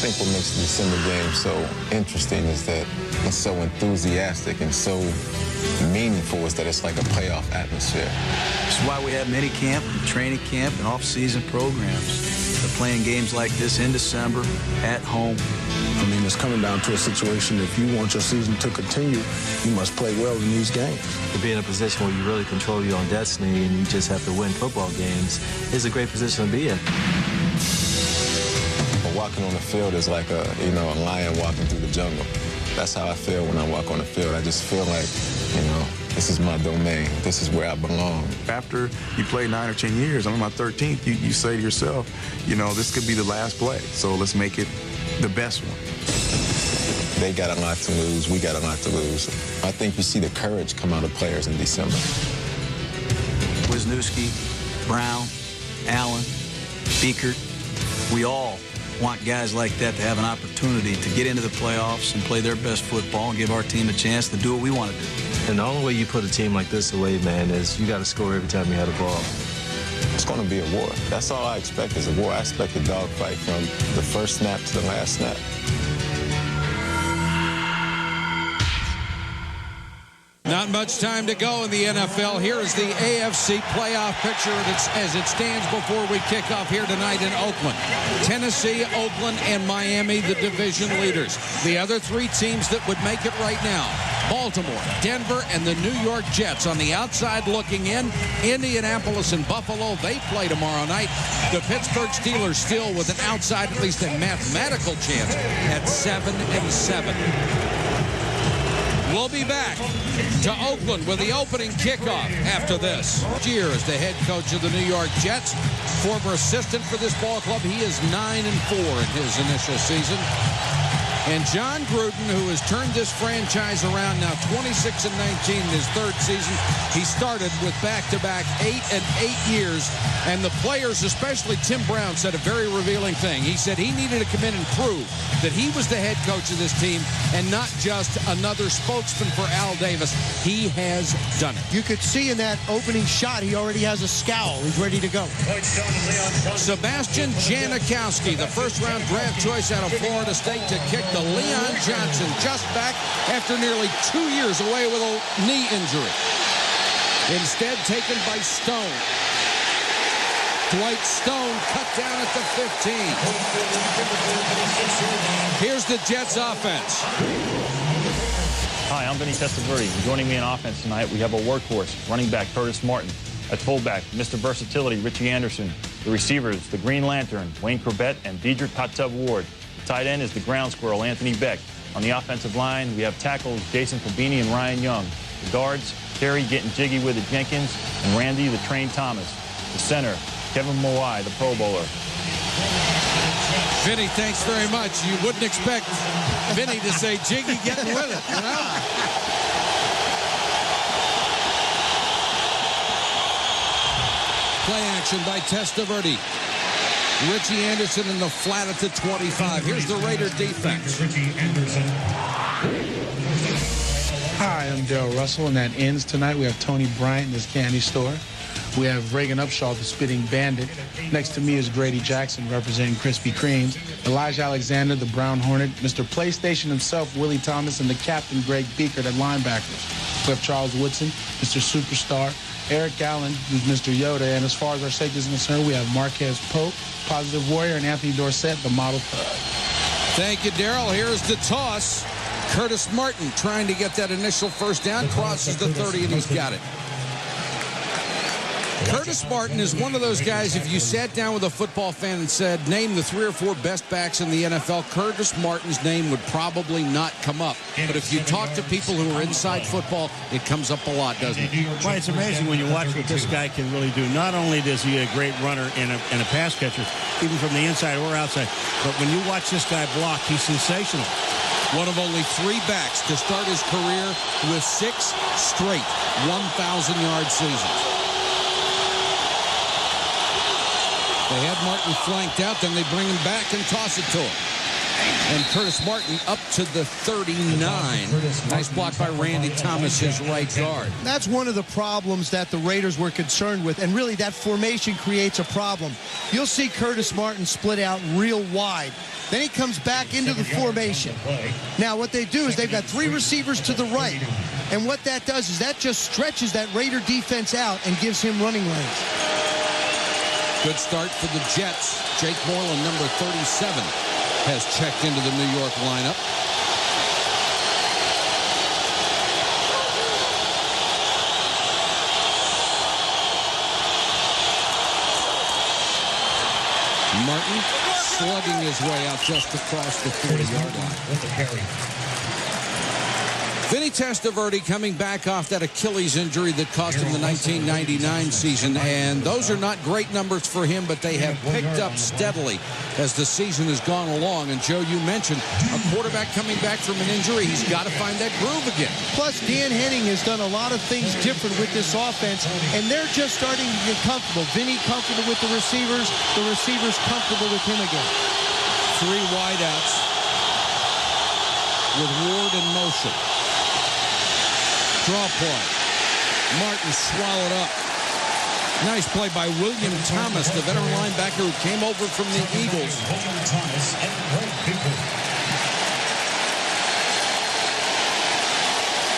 think what makes the December game so interesting is that it's so enthusiastic and so meaningful, is that it's like a playoff atmosphere. This is why we have mini camp, training camp, and off-season programs. They're playing games like this in December, at home. I mean, it's coming down to a situation, if you want your season to continue, you must play well in these games. To be in a position where you really control your own destiny and you just have to win football games is a great position to be in. Walking on the field is like a lion walking through the jungle. That's how I feel when I walk on the field. I just feel like, this is my domain. This is where I belong. After you play 9 or 10 years, I'm on my 13th, you say to yourself, this could be the last play, so let's make it the best one. They got a lot to lose. We got a lot to lose. I think you see the courage come out of players in December. Wisniewski, Brown, Allen, Beekert, we all want guys like that to have an opportunity to get into the playoffs and play their best football and give our team a chance to do what we want to do. And the only way you put a team like this away, man, is you got to score every time you have the ball. It's going to be a war. That's all I expect is a war. I expect a dogfight from the first snap to the last snap. Not much time to go in the NFL. Here is the AFC playoff picture as it stands before we kick off here tonight in Oakland. Tennessee, Oakland, and Miami, the division leaders. The other three teams that would make it right now: Baltimore, Denver, and the New York Jets on the outside looking in. Indianapolis and Buffalo, they play tomorrow night. The Pittsburgh Steelers still with an outside, at least a mathematical chance, at 7-7. We'll be back to Oakland with the opening kickoff after this. Year as the head coach of the New York Jets, former assistant for this ball club. He is 9-4 in his initial season. And John Gruden, who has turned this franchise around now 26-19 in his third season. He started with back-to-back 8 years. And the players, especially Tim Brown, said a very revealing thing. He said he needed to come in and prove that he was the head coach of this team and not just another spokesman for Al Davis. He has done it. You could see in that opening shot, he already has a scowl. He's ready to go. Sebastian Janikowski, the first-round draft choice out of Florida State, to kick the Leon Johnson, just back after nearly 2 years away with a knee injury. Instead taken by Stone. Dwight Stone cut down at the 15. Here's the Jets offense. Hi, I'm Vinny Testaverde. Joining me in offense tonight, we have a workhorse, running back Curtis Martin. At fullback, Mr. Versatility, Richie Anderson. The receivers, the Green Lantern, Wayne Corbett and Diedrich Hot Tub Ward. The tight end is the ground squirrel, Anthony Beck. On the offensive line, we have tackles Jason Fabini and Ryan Young. The guards, Terry getting jiggy with it Jenkins and Randy the Train Thomas. The center, Kevin Mawai, the Pro Bowler. Vinny, thanks very much. You wouldn't expect Vinny to say jiggy getting with it, you know? Play action by Testaverde. Richie Anderson in the flat at the 25. Here's the Raider defense. Hi, I'm Darryl Russell, and that ends tonight. We have Tony Bryant in his candy store. We have Reagan Upshaw, the Spitting Bandit. Next to me is Grady Jackson, representing Krispy Kremes. Elijah Alexander, the Brown Hornet. Mr. PlayStation himself, Willie Thomas, and the captain, Greg Beekert, at linebackers. We have Charles Woodson, Mr. Superstar. Eric Allen, who's Mr. Yoda. And as far as our safeties are concerned, we have Marquez Pope, Positive Warrior, and Anthony Dorsett, the model thug. Thank you, Darryl. Here's the toss. Curtis Martin trying to get that initial first down. Crosses the 30, and he's got it. Curtis Martin is one of those guys, if you sat down with a football fan and said, name the 3 or 4 best backs in the NFL, Curtis Martin's name would probably not come up. But if you talk to people who are inside football, it comes up a lot, doesn't it? Well, it's amazing when you watch what this guy can really do. Not only is he a great runner and a pass catcher, even from the inside or outside, but when you watch this guy block, he's sensational. One of only 3 backs to start his career with 6 straight 1,000-yard seasons. They had Martin flanked out, then they bring him back and toss it to him. And Curtis Martin up to the 39. Nice block by Randy Thomas, his right guard. That's one of the problems that the Raiders were concerned with, and really that formation creates a problem. You'll see Curtis Martin split out real wide. Then he comes back into the formation. Now, what they do is they've got 3 receivers to the right, and what that does is that just stretches that Raider defense out and gives him running lanes. Good start for the Jets. Jake Moreland, number 37, has checked into the New York lineup. Martin slugging his way out just across the 40-yard line. Vinny Testaverde coming back off that Achilles injury that cost him the 1999 season, and those are not great numbers for him, but they have picked up steadily as the season has gone along. And Joe, you mentioned a quarterback coming back from an injury. He's got to find that groove again. Plus, Dan Henning has done a lot of things different with this offense, and they're just starting to get comfortable. Vinny comfortable with the receivers comfortable with him again. 3 wideouts with Ward in motion. Draw play. Martin swallowed up. Nice play by William Thomas, the veteran linebacker who came over from the Eagles.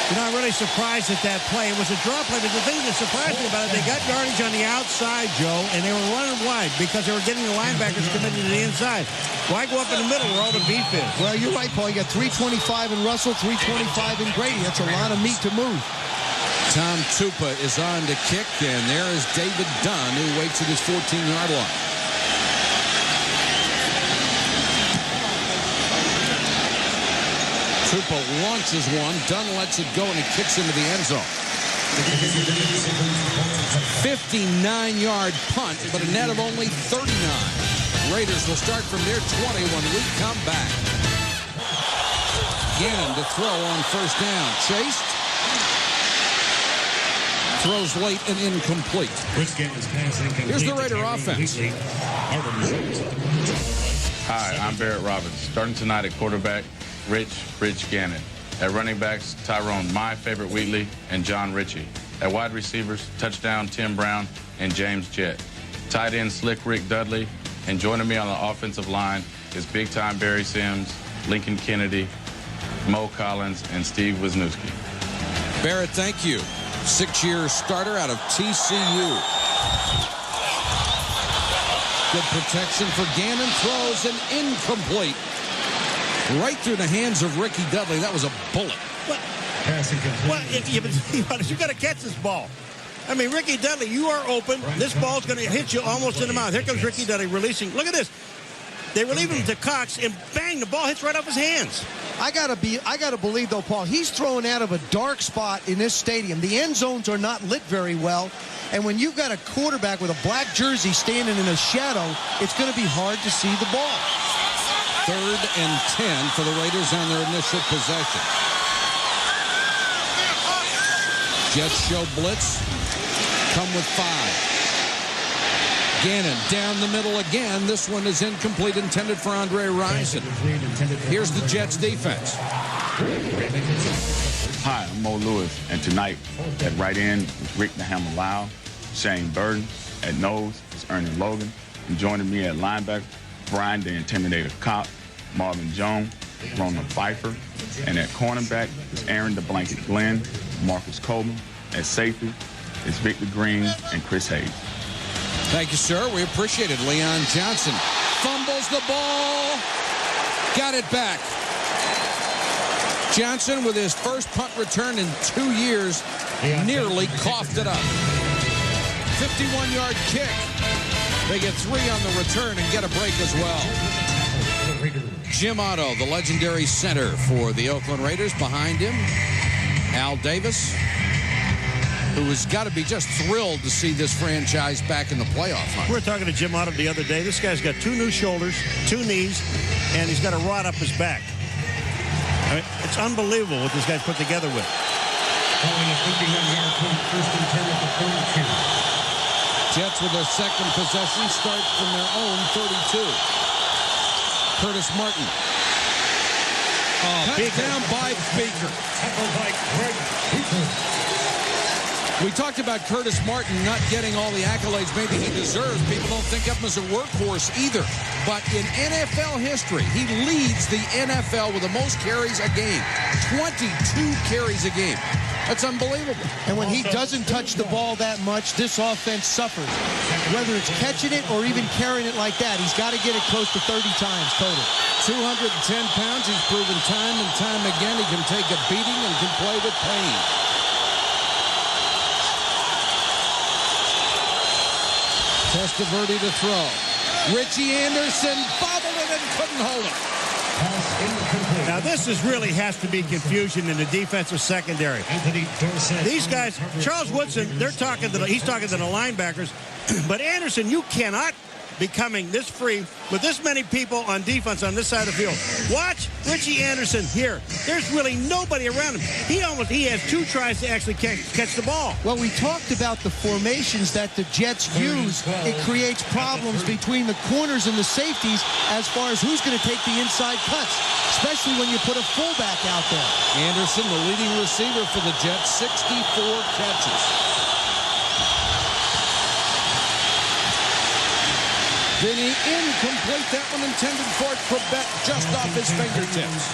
You know, I'm really surprised at that play. It was a draw play, but the thing that surprised me about it, they got yardage on the outside, Joe, and they were running wide because they were getting the linebackers committed to the inside. Why go up in the middle where all the beef is? Well, you're right, Paul. You got 325 in Russell, 325 in Grady. That's a lot of meat to move. Tom Tupa is on to kick, and there is David Dunn, who waits at his 14-yard line. Tupa launches one. Dunn lets it go, and it kicks into the end zone. 59-yard punt, but a net of only 39. Raiders will start from their 20 when we come back. Gannon to throw on first down. Chased. Throws late and incomplete. Here's the Raider offense. Hi, I'm Barrett Roberts. Starting tonight at quarterback, Rich Gannon. At running backs, Tyrone, my favorite Wheatley, and John Ritchie. At wide receivers, touchdown, Tim Brown and James Jett. Tight end, Slick Rick Dudley. And joining me on the offensive line is big-time Barry Sims, Lincoln Kennedy, Mo Collins, and Steve Wisniewski. Barrett, thank you. 6-year starter out of TCU. Good protection for Gannon. Throws an incomplete. Right through the hands of Ricky Dudley. That was a bullet. You got to catch this ball. I mean, Ricky Dudley, you are open. This ball's going to hit you almost in the mouth. Here comes Ricky Dudley releasing. Look at this. They relieve him to Cox, and bang, the ball hits right off his hands. I gotta believe, though, Paul, he's throwing out of a dark spot in this stadium. The end zones are not lit very well, and when you've got a quarterback with a black jersey standing in a shadow, it's going to be hard to see the ball. 3rd and 10 for the Raiders on their initial possession. Jets show blitz. Come with 5. Gannon down the middle again. This one is incomplete, intended for Andre Rison. Here's the Jets defense. Hi, I'm Mo Lewis, and tonight at right end is Rick the Hammer Lau, Shane Burton. At nose is Ernie Logan. And joining me at linebacker, Brian the Intimidator Cox, Marvin Jones, Ronald Pfeiffer. And at cornerback is Aaron the Blanket Glenn, Marcus Coleman. At safety is Victor Green and Chris Hayes. Thank you, sir. We appreciate it. Leon Johnson fumbles the ball. Got it back. Johnson, with his first punt return in 2 years, nearly coughed it up. 51-yard kick. They get 3 on the return and get a break as well. Jim Otto, the legendary center for the Oakland Raiders. Behind him, Al Davis, who has got to be just thrilled to see this franchise back in the playoff hunt. We were talking to Jim Otto the other day. This guy's got 2 new shoulders, 2 knees, and he's got a rod up his back. I mean, it's unbelievable what this guy's put together with. Jets with their second possession start from their own 32. Curtis Martin Touchdown by Beaker. We talked about Curtis Martin not getting all the accolades maybe he deserves. People don't think of him as a workhorse either. But in NFL history, he leads the NFL with the most carries a game. 22 carries a game. That's unbelievable. And when he doesn't touch the ball that much, this offense suffers. Whether it's catching it or even carrying it like that, he's got to get it close to 30 times total. 210 pounds. He's proven time and time again he can take a beating and can play with pain. Testaverde to throw. Richie Anderson bobbled it and couldn't hold it. Now, this really has to be confusion in the defensive secondary. These guys, Charles Woodson, he's talking to the linebackers, but Anderson, you cannot be coming this free with this many people on defense on this side of the field. Watch Richie Anderson here. There's really nobody around him. He has 2 tries to actually catch the ball. Well, we talked about the formations that the Jets use. It creates problems between the corners and the safeties as far as who's going to take the inside cuts, especially when you put a fullback out there. Anderson, the leading receiver for the Jets, 64 catches. Vinny incomplete. That one intended for Corbett, just off his fingertips.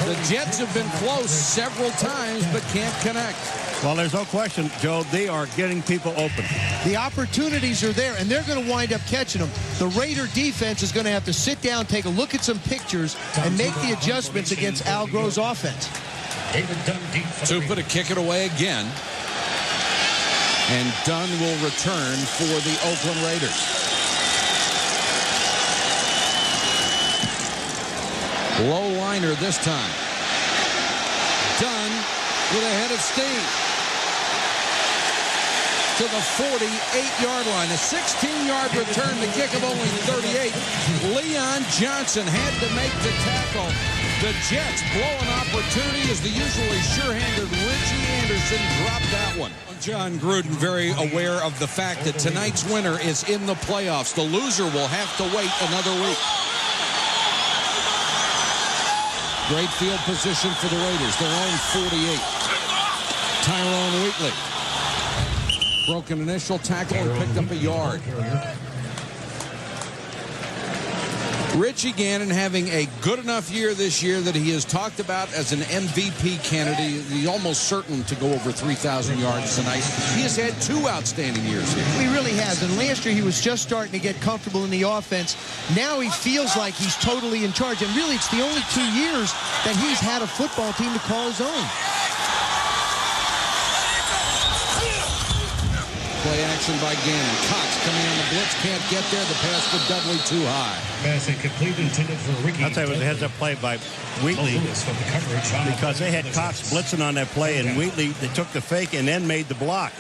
The Jets have been close several times, but can't connect. Well, there's no question, Joe. They are getting people open. The opportunities are there, and they're going to wind up catching them. The Raider defense is going to have to sit down, take a look at some pictures, and make the adjustments against Al Groh's offense. Tupa to kick it away again. And Dunn will return for the Oakland Raiders. Low liner this time. Dunn with a head of steam. To the 48-yard line. A 16-yard return, the kick of only 38. Leon Johnson had to make the tackle. The Jets blow an opportunity as the usually sure-handed Richie Anderson dropped that one. John Gruden very aware of the fact that tonight's winner is in the playoffs. The loser will have to wait another week. Great field position for the Raiders. Their own 48. Tyrone Wheatley. Broken initial tackle and picked up a yard. Richie Gannon having a good enough year this year that he is talked about as an MVP candidate. He's almost certain to go over 3,000 yards tonight. He has had 2 outstanding years here. He really has. And last year he was just starting to get comfortable in the offense. Now he feels like he's totally in charge. And really, it's the only 2 years that he's had a football team to call his own. Play action by Gannon. Cox coming on the blitz, can't get there. The pass to Dudley too high. Pass incomplete, intended for Ricky. I'll tell you, it was a heads-up play by Wheatley because they had Cox blitzing on that play, and Wheatley, they took the fake and then made the block.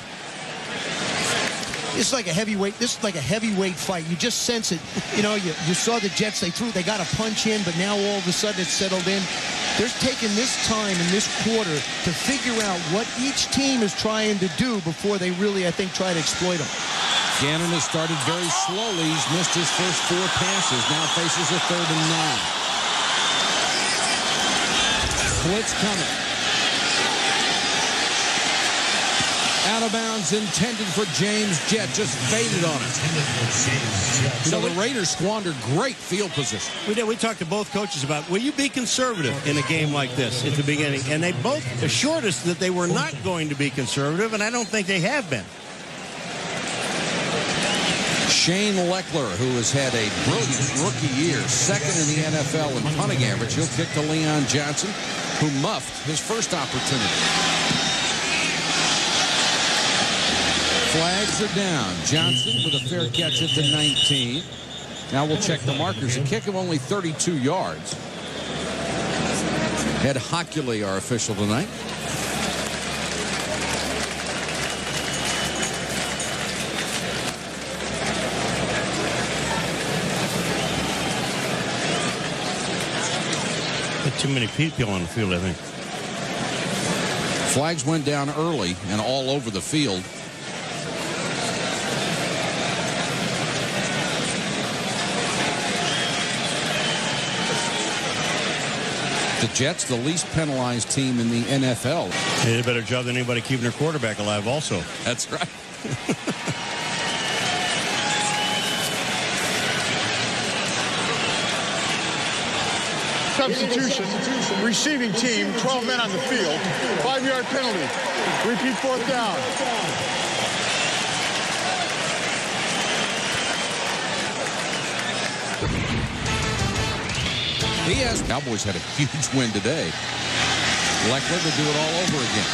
This is like a heavyweight. This is like a heavyweight fight. You just sense it. You know, you saw the Jets. They got a punch in, but now all of a sudden it's settled in. They're taking this time in this quarter to figure out what each team is trying to do before they really, I think, try to exploit them. Gannon has started very slowly. He's missed his first 4 passes. Now faces a 3rd and 9. Blitz coming. Out of bounds, intended for James Jett. Just faded on it. So the Raiders squandered great field position. We did. We talked to both coaches about, will you be conservative in a game like this at the beginning? And they both assured us that they were not going to be conservative, and I don't think they have been. Shane Leckler, who has had a brilliant rookie year, 2nd in the NFL in punting average. He'll kick to Leon Johnson, who muffed his first opportunity. Flags are down. Johnson with a fair catch at the 19. Now we'll check the markers. A kick of only 32 yards. Ed Hockley, our official tonight. Too many people on the field, I think. Flags went down early and all over the field. The Jets, the least penalized team in the NFL. They did a better job than anybody keeping their quarterback alive also. That's right. Substitution, receiving team, 12 men on the field, 5-yard penalty, repeat 4th down. Cowboys had a huge win today. Likely to do it all over again.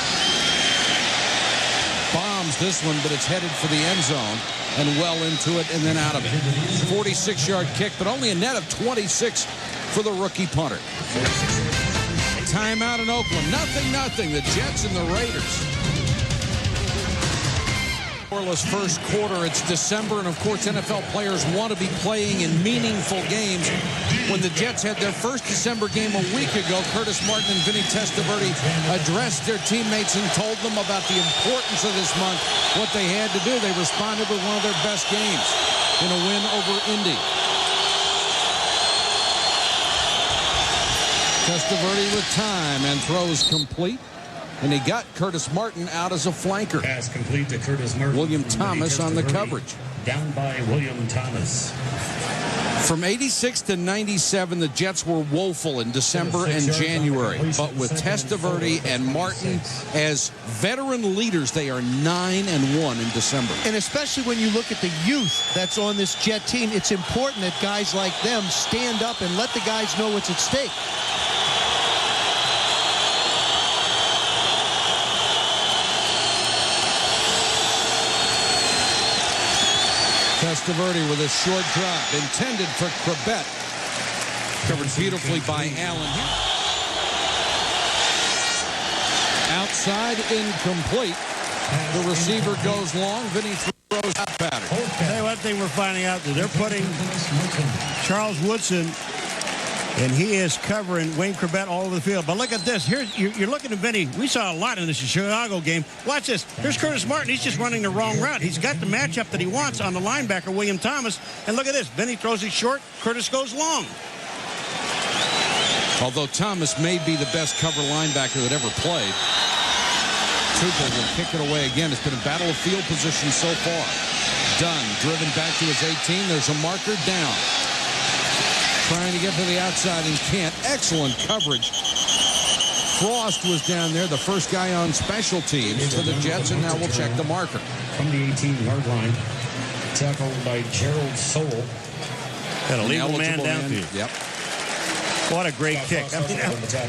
Bombs this one, but it's headed for the end zone and well into it and then out of it. 46-yard kick, but only a net of 26 for the rookie punter. Timeout in Oakland. 0-0. The Jets and the Raiders. Scoreless first quarter. It's December, and of course NFL players want to be playing in meaningful games. When the Jets had their first December game a week ago, Curtis Martin and Vinny Testaverde addressed their teammates and told them about the importance of this month, what they had to do. They responded with one of their best games in a win over Indy. Testaverde with time and throws complete. And he got Curtis Martin out as a flanker. Pass complete to Curtis Martin. William Thomas on the coverage. Down by William Thomas. From 86 to 97, the Jets were woeful in December and January. But with Testaverde and Martin as veteran leaders, they are 9-1 in December. And especially when you look at the youth that's on this Jet team, it's important that guys like them stand up and let the guys know what's at stake. Testaverde with a short drop intended for Corbett. Covered beautifully by Allen. Outside, incomplete. The receiver goes long. Vinny throws out pattern. Tell you one thing we're finding out that they're putting Charles Woodson, and he is covering Wayne Corbett all over the field. But look at this. Here, you're looking at Vinny. We saw a lot in this Chicago game. Watch this. Here's Curtis Martin. He's just running the wrong route. He's got the matchup that he wants on the linebacker, William Thomas. And look at this. Vinny throws it short. Curtis goes long. Although Thomas may be the best cover linebacker that ever played. Tupel will kick it away again. It's been a battle of field position so far. Dunn driven back to his 18. There's a marker down. Trying to get to the outside and can't. Excellent coverage. Frost was down there, the first guy on special teams for the Jets, and now we'll check the marker. From the 18-yard line, tackled by Gerald Soule. Got a legal man downfield. Yep. What a great kick. I mean,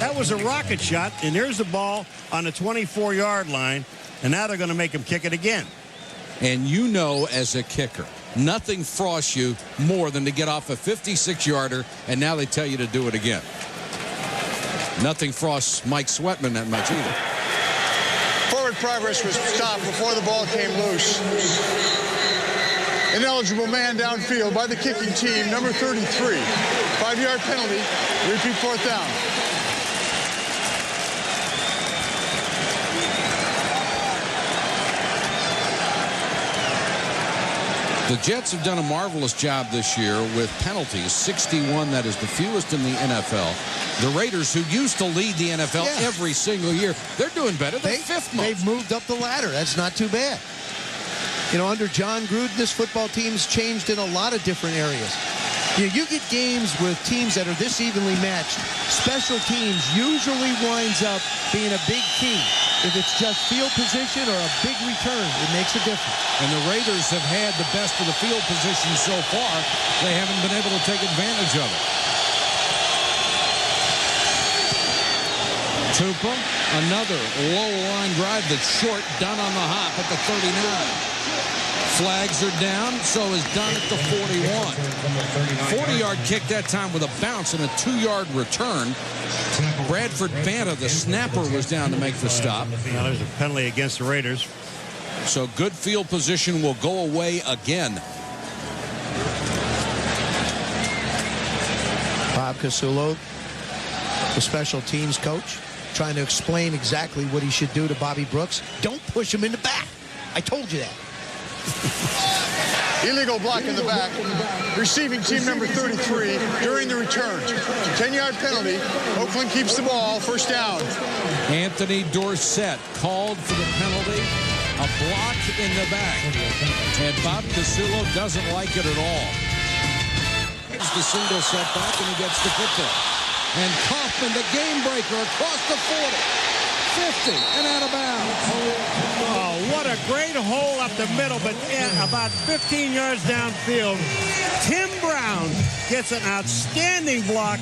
that was a rocket shot, and there's the ball on the 24-yard line, and now they're going to make him kick it again. And you know, as a kicker, nothing frosts you more than to get off a 56-yarder, and now they tell you to do it again. Nothing frosts Mike Sweatman that much either. Forward progress was stopped before the ball came loose. Ineligible man downfield by the kicking team, number 33. 5-yard penalty, repeat 4th down. The Jets have done a marvelous job this year with penalties, 61. That is the fewest in the NFL. The Raiders, who used to lead the NFL every single year, they're doing better. They're fifth most. They've moved up the ladder. That's not too bad. You know, under John Gruden, this football team's changed in a lot of different areas. You get games with teams that are this evenly matched. Special teams usually winds up being a big key. If it's just field position or a big return, it makes a difference. And the Raiders have had the best of the field position so far. They haven't been able to take advantage of it. Tupa, another low line drive that's short, done on the hop at the 39. Flags are down, so is done at the 41. 40-yard kick that time with a bounce and a 2-yard return. Bradford Banta, the snapper, was down to make the stop. Now there's a penalty against the Raiders. So good field position will go away again. Bob Casullo, the special teams coach, trying to explain exactly what he should do to Bobby Brooks. Don't push him in the back. I told you that. Illegal block in the back. Receiving team number 33 during the return. 10-yard penalty. Oakland keeps the ball. First down. Anthony Dorsett called for the penalty. A block in the back. And Bob Casulo doesn't like it at all. It's the single setback, and he gets the football. And Kaufman, the game breaker, across the 40. 50 and out of bounds. Oh, what a great hole up the middle, but about 15 yards downfield. Tim Brown gets an outstanding block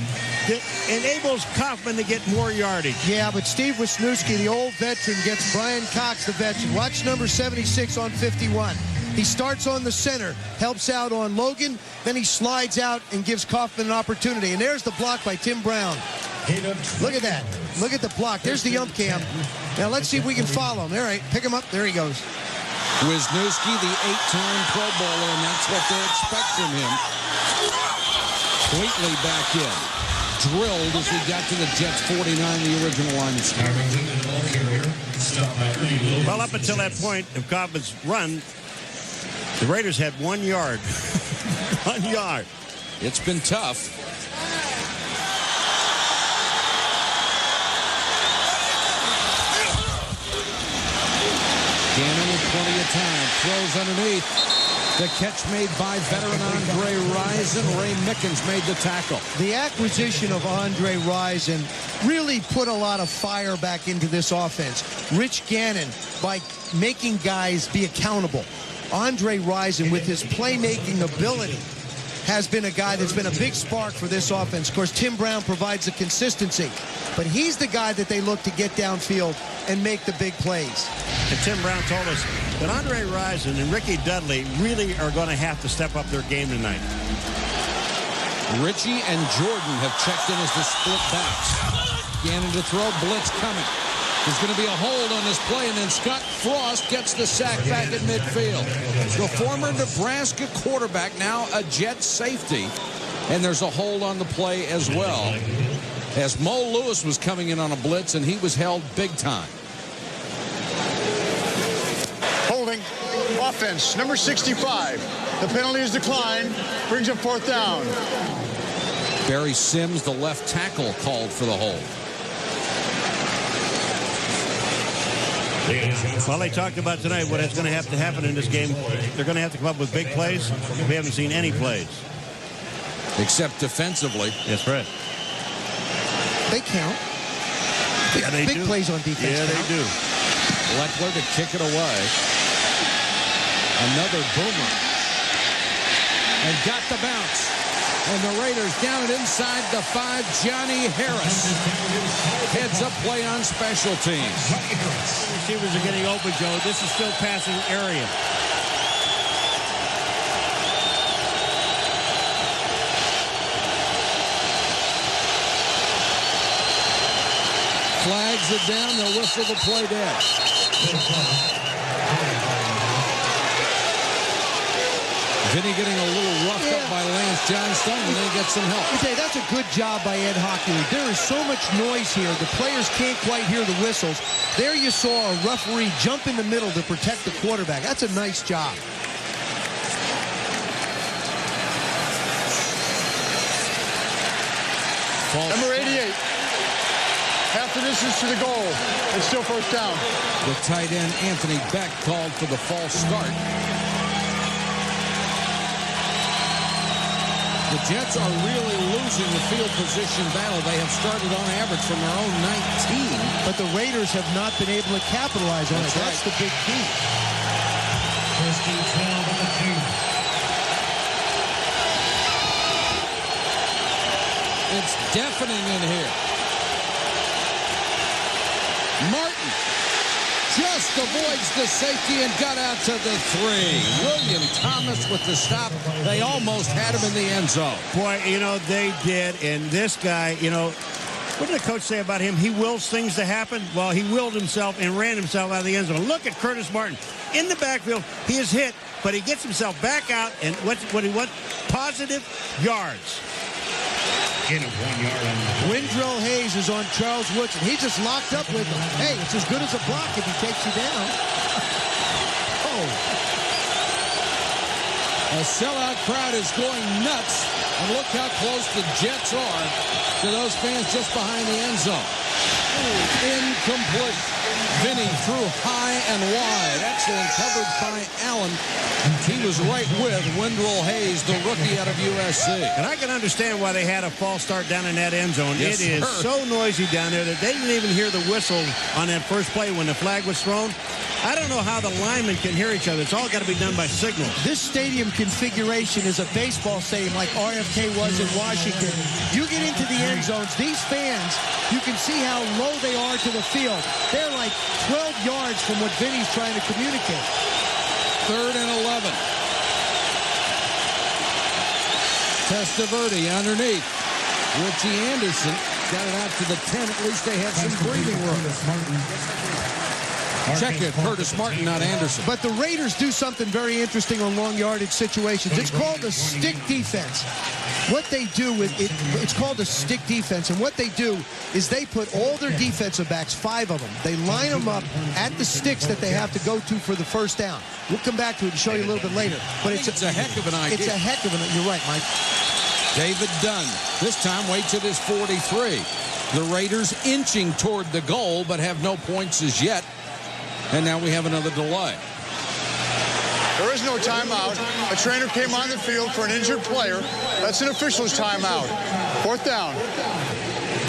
that enables Kaufman to get more yardage. Yeah, but Steve Wisniewski, the old veteran, gets Brian Cox, the veteran. Watch number 76 on 51. He starts on the center, helps out on Logan, then he slides out and gives Kaufman an opportunity. And there's the block by Tim Brown. Look at that. Look at the block. There's the ump cam. Now let's see if we can follow him. All right, pick him up. There he goes. Wisniewski, the 8-time Pro Bowler, and that's what they expect from him. Wheatley back in. Drilled as we got to the Jets 49, the original line of scrimmage. Well, up until that point of Kaufman's run, the Raiders had 1 yard. 1 yard. It's been tough. Gannon with plenty of time. Throws underneath. The catch made by veteran Andre Rison. Ray Mickens made the tackle. The acquisition of Andre Rison really put a lot of fire back into this offense. Rich Gannon, by making guys be accountable. Andre Rison, with his playmaking ability, has been a guy that's been a big spark for this offense. Of course, Tim Brown provides the consistency, but he's the guy that they look to get downfield and make the big plays. And Tim Brown told us that Andre Rison and Ricky Dudley really are going to have to step up their game tonight. Richie and Jordan have checked in as the split backs. Gannon to throw, blitz coming. There's going to be a hold on this play, and then Scott Frost gets the sack back at midfield. The former Nebraska quarterback, now a Jet safety, and there's a hold on the play as well, as Mo Lewis was coming in on a blitz, and he was held big time. Holding. Offense, number 65. The penalty is declined. Brings up fourth down. Barry Sims, the left tackle, called for the hold. Well, they talked about tonight what is going to have to happen in this game. They're going to have to come up with big plays. We haven't seen any plays. Except defensively. That's right. They count. Yeah, they big do. plays on defense. Yeah, they do. Leckler to kick it away. Another boomer. And got the bounce. And the Raiders down it inside the 5. Johnny Harris heads up play on special teams. Receivers are getting open, Joe. This is still passing area. Flags it down. They'll whistle the play dead. Vinny getting a little roughed up by Lance Johnstone, and then he gets some help. Okay, that's a good job by Ed Hockley. There is so much noise here. The players can't quite hear the whistles. There you saw a referee jump in the middle to protect the quarterback. That's a nice job. Number 88. Half the distance to the goal. It's still first down. The tight end, Anthony Beck, called for the false start. The Jets are really losing the field position battle. They have started on average from their own 19. But the Raiders have not been able to capitalize on it. That's the big key. It's deafening in here. Martin just avoids the safety and got out to the 3. William Thomas with the stop. They almost had him in the end zone. Boy, you know, they did. And this guy, you know, what did the coach say about him? He wills things to happen. Well, he willed himself and ran himself out of the end zone. Look at Curtis Martin. In the backfield, he is hit, but he gets himself back out. And what he wants? Positive yards. Windrell Hayes is on Charles Woodson. He just locked up with him. Hey, it's as good as a block if he takes you down. A sellout crowd is going nuts. And look how close the Jets are to those fans just behind the end zone. Incomplete. Vinny threw high and wide. Excellent coverage by Allen. He was right with Wendell Hayes, the rookie out of USC. And I can understand why they had a false start down in that end zone. Yes, it is sir. so noisy down there that they didn't even hear the whistle on that first play when the flag was thrown. I don't know how the linemen can hear each other. It's all got to be done by signals. This stadium configuration is a baseball stadium like RFK was in Washington. You get into the end zones, these fans, you can see how low they are to the field. They're like 12 yards from what Vinny's trying to communicate. 3rd and 11. Testaverde underneath. Richie Anderson got it out to the 10. At least they have some breathing room. Check it, Curtis Martin, not Anderson. But the Raiders do something very interesting on long yardage situations. It's called a stick defense. What they do with it, it's called a stick defense. And what they do is they put all their defensive backs, 5 of them, they line them up at the sticks that they have to go to for the first down. We'll come back to it and show you a little bit later. But it's a heck of an idea. It's a heck of an idea. You're right, Mike. David Dunn, this time waits at his 43. The Raiders inching toward the goal, but have no points as yet. And now we have another delay. There is no timeout. A trainer came on the field for an injured player. That's an official's timeout. 4th down.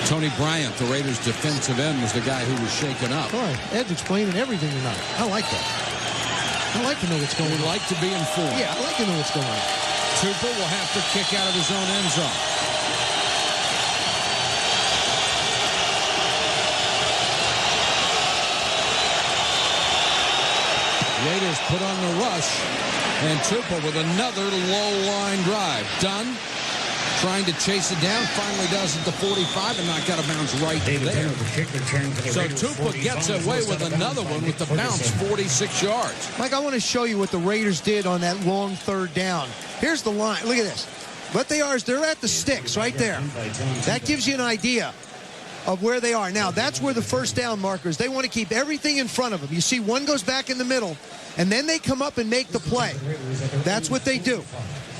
Tony Bryant, the Raiders' defensive end, was the guy who was shaken up. Boy, Ed's explaining everything tonight. I like that. I like to know what's going on. We'd like to be informed. Yeah, I like to know what's going on. Tupou will have to kick out of his own end zone. Raiders put on the rush, and Tupou with another low line drive. Dunn trying to chase it down, finally does at the 45 and knocked out of bounds right there. So Tupou gets away with another one with the bounce, 46 yards. Mike, I want to show you what the Raiders did on that long 3rd down. Here's the line. Look at this. What they are is they're at the sticks right there. That gives you an idea of where they are. Now, that's where the first down markers. They want to keep everything in front of them. You see one goes back in the middle, and then they come up and make the play. That's what they do.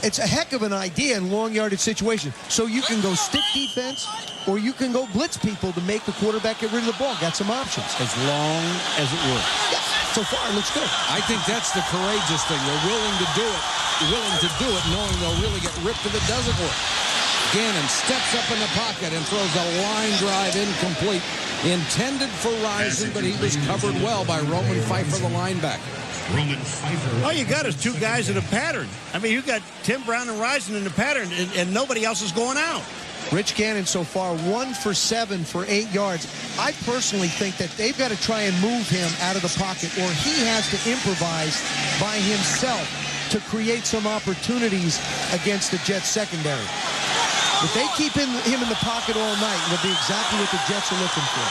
It's a heck of an idea in long yardage situations. So you can go stick defense, or you can go blitz people to make the quarterback get rid of the ball. Got some options. As long as it works. Yeah, so far it looks good. I think that's the courageous thing. They're willing to do it. Willing to do it, knowing they'll really get ripped if it doesn't work. Gannon steps up in the pocket and throws a line drive incomplete. Intended for Rison, but he was covered well by Roman Pfeiffer, the linebacker. All you got is 2 guys in a pattern. I mean, you got Tim Brown and Rison in the pattern, and nobody else is going out. Rich Gannon so far 1 for 7 for 8 yards. I personally think that they've got to try and move him out of the pocket, or he has to improvise by himself to create some opportunities against the Jets secondary. If they keep him in the pocket all night, it'll be exactly what the Jets are looking for.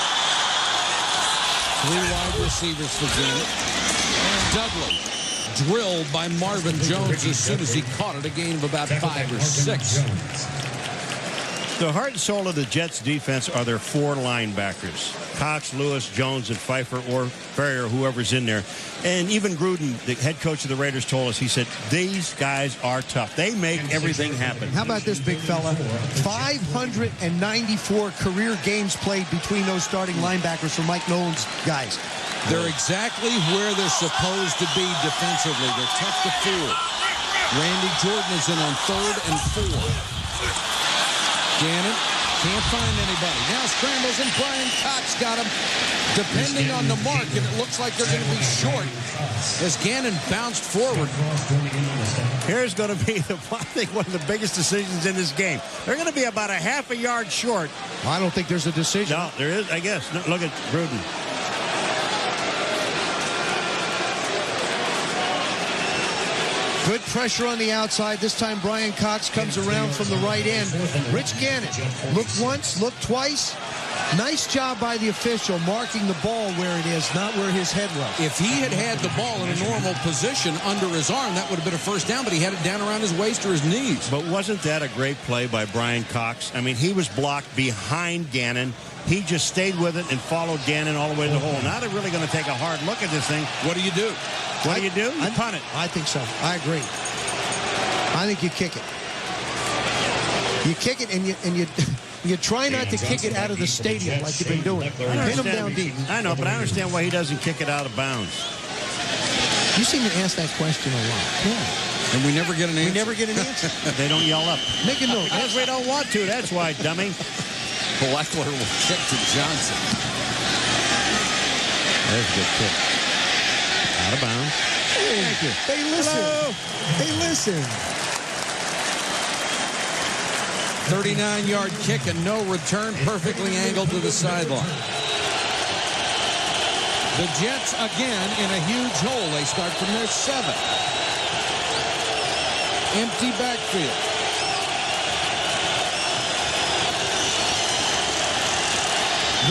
3 wide receivers for Gannon. Dudley drilled by Marvin Jones as soon as he caught it, a gain of about 5 or 6. The heart and soul of the Jets defense are their 4 linebackers. Cox, Lewis, Jones, and Pfeiffer, or Ferrier, whoever's in there. And even Gruden, the head coach of the Raiders, told us, he said, these guys are tough. They make everything happen. How about this, big fella? 594 career games played between those starting linebackers for Mike Nolan's guys. They're exactly where they're supposed to be defensively. They're tough to fool. Randy Jordan is in on 3rd and 4. Gannon can't find anybody. Now scrambles, and Brian Cox got him. Depending on the mark, and it looks like they're going to be short as Gannon bounced forward. Here's going to be, I think, one of the biggest decisions in this game. They're going to be about a half a yard short. I don't think there's a decision. No, there is, I guess. No, look at Gruden. Good pressure on the outside. This time Brian Cox comes around from the right end. Rich Gannon looked once, looked twice. Nice job by the official marking the ball where it is, not where his head was. If he had had the ball in a normal position under his arm, that would have been a first down, but he had it down around his waist or his knees. But wasn't that a great play by Brian Cox? I mean, he was blocked behind Gannon. He just stayed with it and followed Gannon all the way to the hole. Now they're really going to take a hard look at this thing. What do you do? What do? You punt it. I think so. I agree. I think you kick it. You kick it, and you try not to kick it out of the stadium like you've been doing. Pin them down deep. I know, but I understand why he doesn't kick it out of bounds. You seem to ask that question a lot. Yeah. And we never get an answer. We never get an answer. They don't yell up. Make a note. Because we don't want to. That's why, dummy. Blackler will kick to Johnson. There's a good kick. Out of bounds. Thank you. They listen. Hello. They listen. 39-yard kick and no return, perfectly angled to the sideline. The Jets again in a huge hole. They start from their 7. Empty backfield.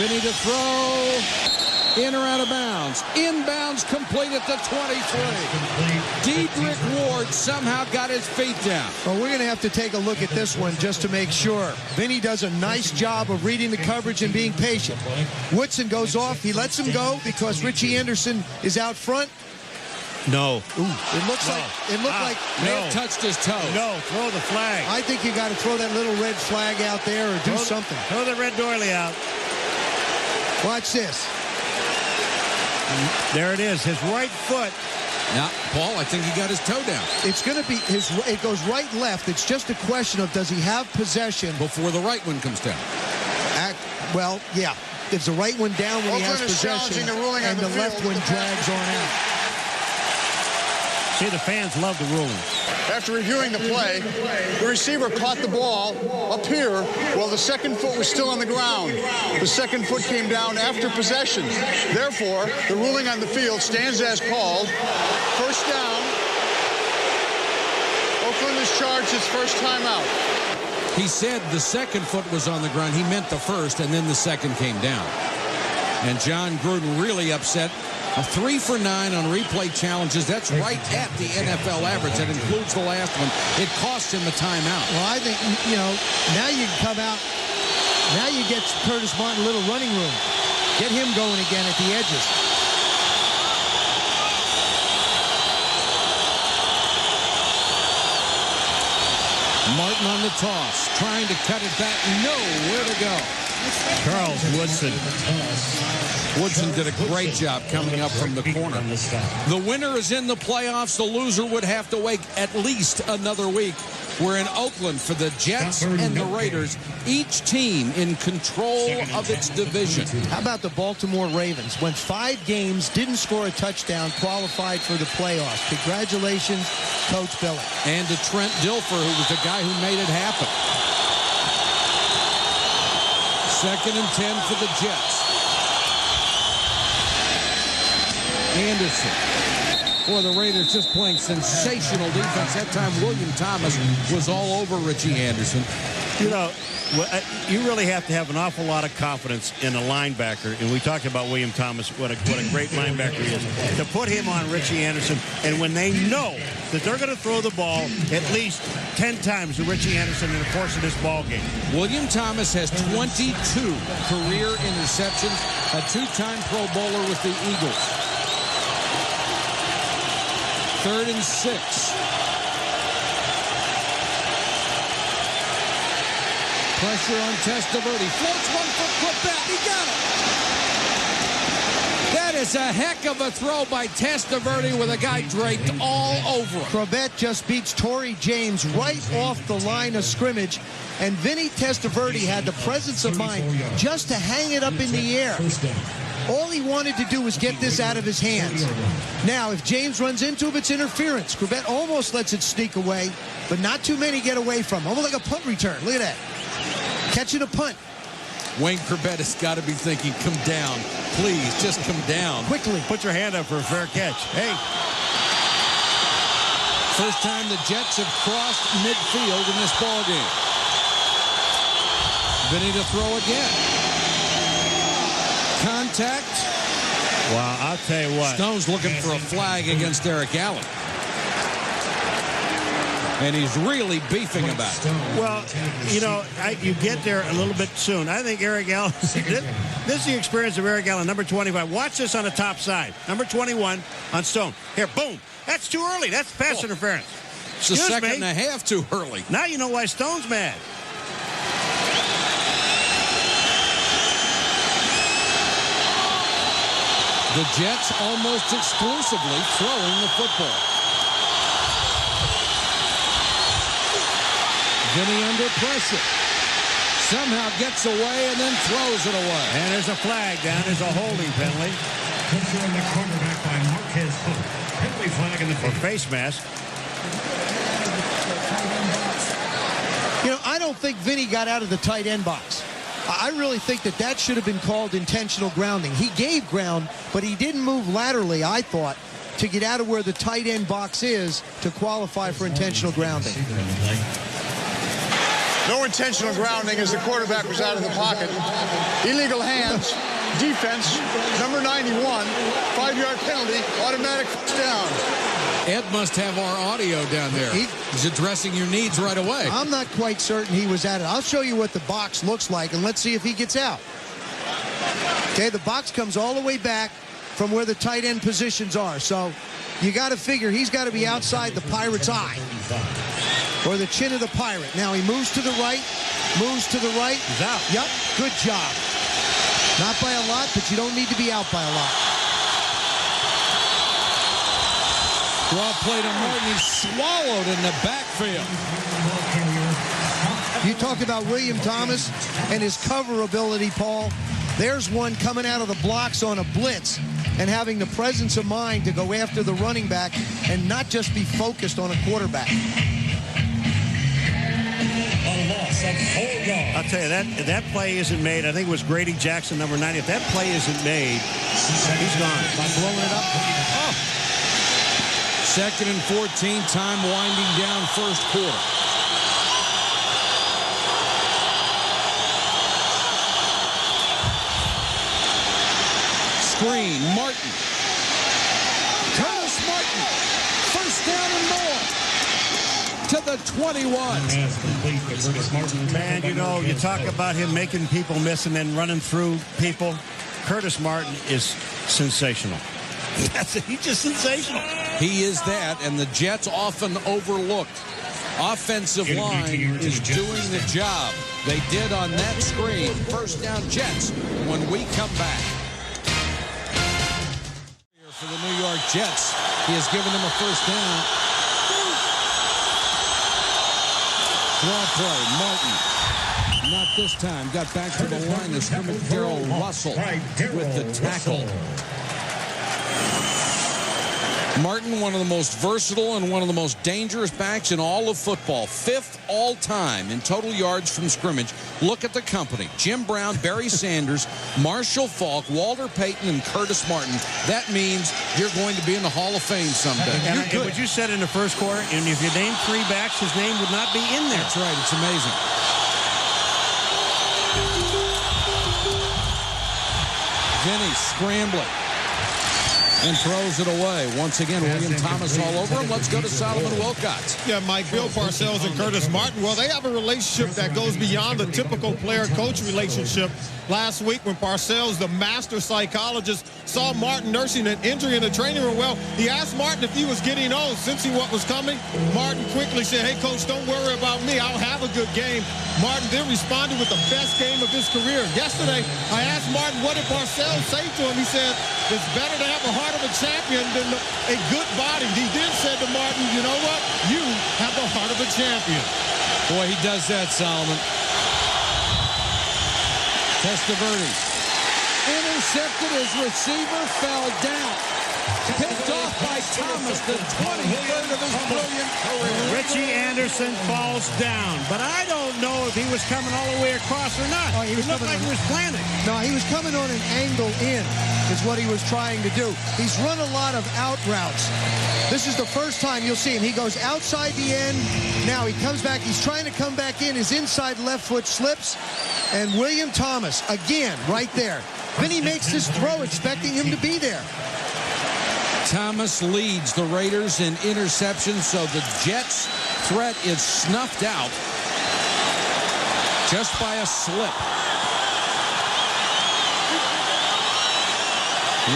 Vinny to throw. In or out of bounds. Inbounds complete at the 23. Dedrick Ward somehow got his feet down. Well, we're going to have to take a look at this one just to make sure. Vinny does a nice job of reading the coverage and being patient. Woodson goes off. He lets him go because Richie Anderson is out front. No. Ooh, it looks like may have touched his toe. No, throw the flag. I think you got to throw that little red flag out there or do something. Throw the red doily out. Watch this. There it is, his right foot. Now, Paul, I think he got his toe down. It's going to be it goes right left. It's just a question of does he have possession before the right one comes down. Well, yeah. It's the right one down when Oakland he has possession, and the left one drags on out. See, the fans love the ruling. After reviewing the play, the receiver caught the ball up here while the second foot was still on the ground. The second foot came down after possession. Therefore, the ruling on the field stands as called. First down. Oakland is charged its first timeout. He said the second foot was on the ground. He meant the first, and then the second came down. And John Gruden really upset. A 3 for 9 on replay challenges. That's right at the NFL average. That includes the last one. It cost him a timeout. Well, I think, now you can come out. Now you get Curtis Martin a little running room. Get him going again at the edges. Martin on the toss. Trying to cut it back. Nowhere to go. Charles Woodson. Woodson did a great job coming up from the corner. The winner is in the playoffs. The loser would have to wait at least another week. We're in Oakland for the Jets and the Raiders, each team in control of its division. How about the Baltimore Ravens? Went 5 games, didn't score a touchdown, qualified for the playoffs. Congratulations, Coach Billick. And to Trent Dilfer, who was the guy who made it happen. 2nd and 10 for the Jets. Anderson for the Raiders, just playing sensational defense. That time William Thomas was all over Richie Anderson. You really have to have an awful lot of confidence in a linebacker, and we talked about William Thomas, what a great linebacker he is, to put him on Richie Anderson, and when they know that they're going to throw the ball at least 10 times to Richie Anderson in the course of this ball game. William Thomas has 22 career interceptions, a 2-time Pro Bowler with the Eagles. 3rd and 6. Pressure on Testaverde. Floats one for Corbett. He got it. That is a heck of a throw by Testaverde with a guy draped all over him. Corbett just beats Torrey James right off the line of scrimmage. And Vinny Testaverde had the presence of mind just to hang it up in the air. All he wanted to do was get this out of his hands. Now, if James runs into him, it's interference. Corbett almost lets it sneak away, but not too many get away from him. Almost like a punt return. Look at that. Catching a punt. Wayne Corbett has got to be thinking, come down. Please, just come down. Quickly. Put your hand up for a fair catch. Hey. First time the Jets have crossed midfield in this ball game. Vinny to throw again. Contact. Wow, I'll tell you what. Stone's looking for a flag against Eric Allen. And he's really beefing about it. Well, you get there a little bit soon. I think Eric Allen, this is the experience of Eric Allen, number 25. Watch this on the top side. Number 21 on Stone. Here, boom. That's too early. That's pass interference. It's a second and a half too early. Now you know why Stone's mad. The Jets almost exclusively throwing the football. Vinny under pressure. Somehow gets away and then throws it away. And there's a flag down. There's a holding penalty. Pressure on the quarterback by Marquez Hook. Penalty flag in the face mask. You know, I don't think Vinny got out of the tight end box. I really think that should have been called intentional grounding. He gave ground, but he didn't move laterally, I thought, to get out of where the tight end box is to qualify for intentional grounding. No intentional grounding as the quarterback was out of the pocket. Illegal hands, defense, number 91, 5-yard penalty, automatic first down. Ed must have our audio down there. He's addressing your needs right away. I'm not quite certain he was at it. I'll show you what the box looks like, and let's see if he gets out. Okay, the box comes all the way back from where the tight end positions are. So you got to figure he's got to be outside the Pirate's eye or the chin of the Pirate. Now he moves to the right, He's out. Yep, good job. Not by a lot, but you don't need to be out by a lot. Draw play to Martin. He's swallowed in the backfield. You talk about William Thomas and his cover ability, Paul. There's one coming out of the blocks on a blitz and having the presence of mind to go after the running back and not just be focused on a quarterback. I'll tell you, that play isn't made. I think it was Grady Jackson, number 90. If that play isn't made, he's gone. By blowing it up. Oh. 2nd and 14, time winding down first quarter. Screen, Martin. Curtis Martin. First down and more. To the 21. Man, you know, you talk about him making people miss and then running through people. Curtis Martin is sensational. He's just sensational. He is that, and the Jets often overlooked. Offensive line is doing the job. They did on that screen. First down Jets when we come back. For the New York Jets, he has given them a first down. Draw play, Martin. Not this time. Got back to the line of scrimmage. Darrell Russell with the tackle. Martin, one of the most versatile and one of the most dangerous backs in all of football. 5th all-time in total yards from scrimmage. Look at the company. Jim Brown, Barry Sanders, Marshall Faulk, Walter Payton, and Curtis Martin. That means you're going to be in the Hall of Fame someday. And what you said in the first quarter, and if you named 3 backs, his name would not be in there. That's right. It's amazing. Vinny scrambling. And throws it away. Once again, William Thomas all over him. Let's go to Solomon Wilcots. Yeah, Mike, Bill Parcells and Curtis Martin, well, they have a relationship that goes beyond the typical player-coach relationship. Last week when Parcells, the master psychologist, saw Martin nursing an injury in the training room, well, he asked Martin if he was getting old, sensing what was coming. Martin quickly said, hey, coach, don't worry about me. I'll have a good game. Martin then responded with the best game of his career. Yesterday, I asked Martin, what did Parcells say to him? He said, it's better to have a heart of a champion than a good body. He then said to Martin, you know what? You have the heart of a champion. Boy, he does that, Solomon. Testaverde. Intercepted. His receiver fell down. Picked off by Thomas, the 23rd of his brilliant career. Richie Anderson falls down, but I don't know if he was coming all the way across or not. Oh, he looked like he was planted. No, he was coming on an angle in, is what he was trying to do. He's run a lot of out routes. This is the first time you'll see him. He goes outside the end. Now he comes back. He's trying to come back in. His inside left foot slips. And William Thomas, again, right there. Then he makes this throw expecting him to be there. Thomas leads the Raiders in interceptions, so the Jets' threat is snuffed out just by a slip.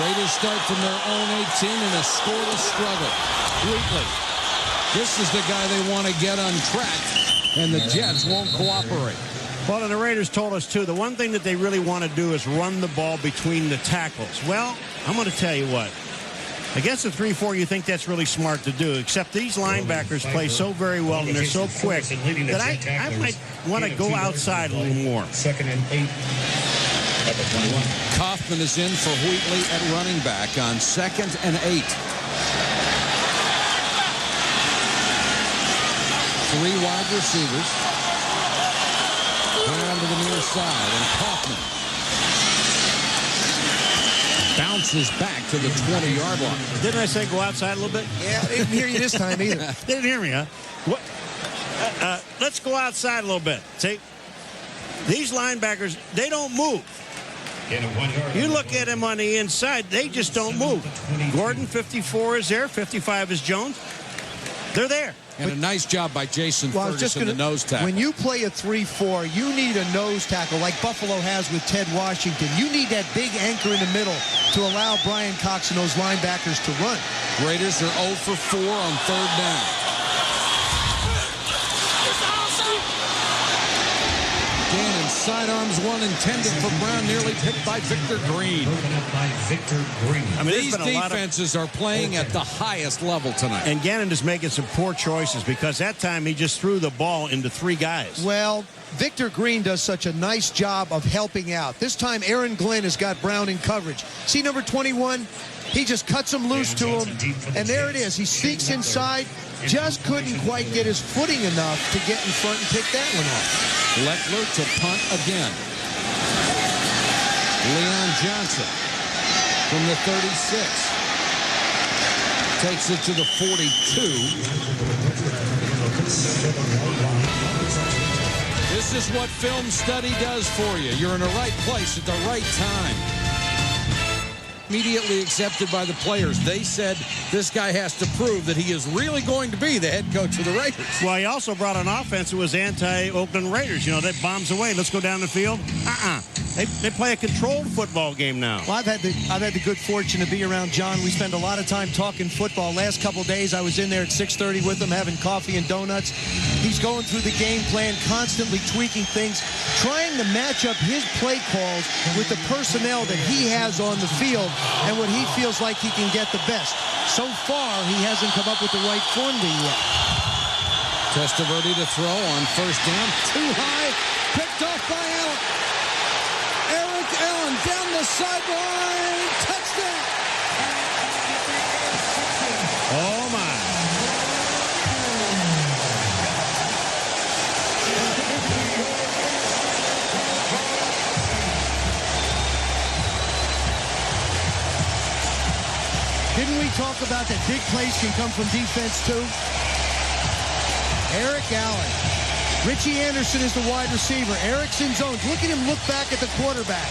Raiders start from their own 18 in a scoreless struggle. Wheatley This is the guy they want to get untracked, and the Jets won't cooperate. Well, and the Raiders told us, too, the one thing that they really want to do is run the ball between the tackles. Well, I'm going to tell you what. Against the 3-4, you think that's really smart to do, except these linebackers play so very well and they're so quick that I might want to go outside a little more. 2nd and 8. Kaufman is in for Wheatley at running back on 2nd and 8. 3 wide receivers. Down to the near side, and Kaufman bounces back to the 20-yard line. Didn't I say go outside a little bit? Yeah, I didn't hear you this time either. Didn't hear me, huh? What? Let's go outside a little bit. See, these linebackers, they don't move. You look at them on the inside, they just don't move. Gordon, 54, is there. 55 is Jones. They're there. And a nice job by Jason Ferguson, the nose tackle. When you play a 3-4, you need a nose tackle like Buffalo has with Ted Washington. You need that big anchor in the middle to allow Brian Cox and those linebackers to run. Raiders are 0 for 4 on 3rd down. Gannon, sidearms one intended for Brown, nearly picked by Victor Green. I mean, these defenses are playing at the highest level tonight. And Gannon is making some poor choices because that time he just threw the ball into 3 guys. Well, Victor Green does such a nice job of helping out. This time, Aaron Glenn has got Brown in coverage. See number 21? He just cuts him loose to him, and there it is. He sneaks inside, just couldn't quite get his footing enough to get in front and pick that one off. Leckler to punt again. Leon Johnson from the 36. Takes it to the 42. This is what film study does for you. You're in the right place at the right time. Immediately accepted by the players. They said this guy has to prove that he is really going to be the head coach of the Raiders. Well, he also brought an offense that was anti-Oakland Raiders. You know, that bombs away. Let's go down the field. They play a controlled football game now. Well, I've had the good fortune to be around John. We spend a lot of time talking football. Last couple of days, I was in there at 6:30 with him, having coffee and donuts. He's going through the game plan, constantly tweaking things, trying to match up his play calls with the personnel that he has on the field and what he feels like he can get the best. So far, he hasn't come up with the right formula yet. Testaverde to throw on 1st down. Too high. Picked off by Allen. Eric Allen down the sideline. Touchdown. Oh, my. Didn't we talk about that big plays can come from defense, too? Eric Allen. Richie Anderson is the wide receiver. Eric's in zones. Look at him look back at the quarterback.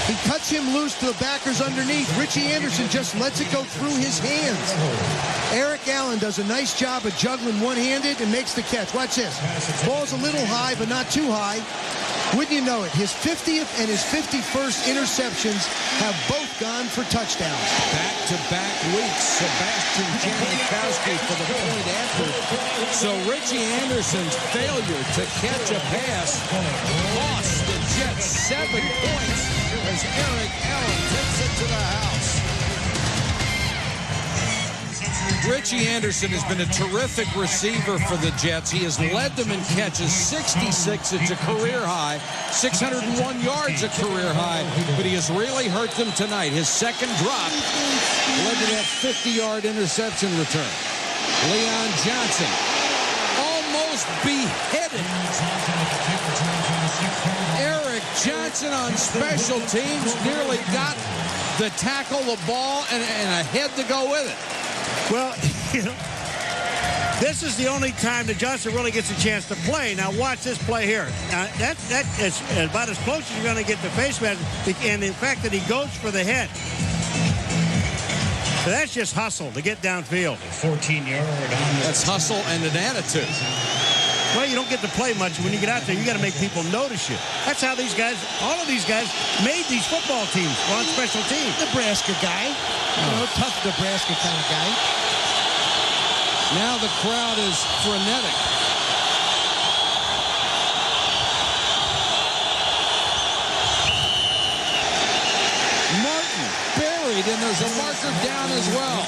He cuts him loose to the backers underneath. Richie Anderson just lets it go through his hands. Eric Allen does a nice job of juggling one-handed and makes the catch. Watch this. Ball's a little high, but not too high. Wouldn't you know it, his 50th and his 51st interceptions have both gone for touchdowns. Back-to-back weeks, Sebastian Janikowski for the point after. So Richie Anderson's failure to catch a pass cost the Jets 7 points as Eric Allen takes it to the house. Richie Anderson has been a terrific receiver for the Jets. He has led them in catches, 66. It's a career high. 601 yards, a career high. But he has really hurt them tonight. His second drop led to that 50-yard interception return. Leon Johnson almost beheaded Eric Johnson on special teams. Nearly got the tackle, the ball, and a head to go with it. Well, you know, this is the only time that Johnson really gets a chance to play. Now, watch this play here. That is about as close as you're going to get to face mask, and the fact that he goes for the head. So that's just hustle to get downfield. 14-yard. That's hustle and an attitude. Well, you don't get to play much. When you get out there, you got to make people notice you. That's how these guys, all of these guys, made these football teams on special teams. Nebraska guy. You know, tough Nebraska kind of guy. Now the crowd is frenetic. Martin buried, and there's a marker down as well.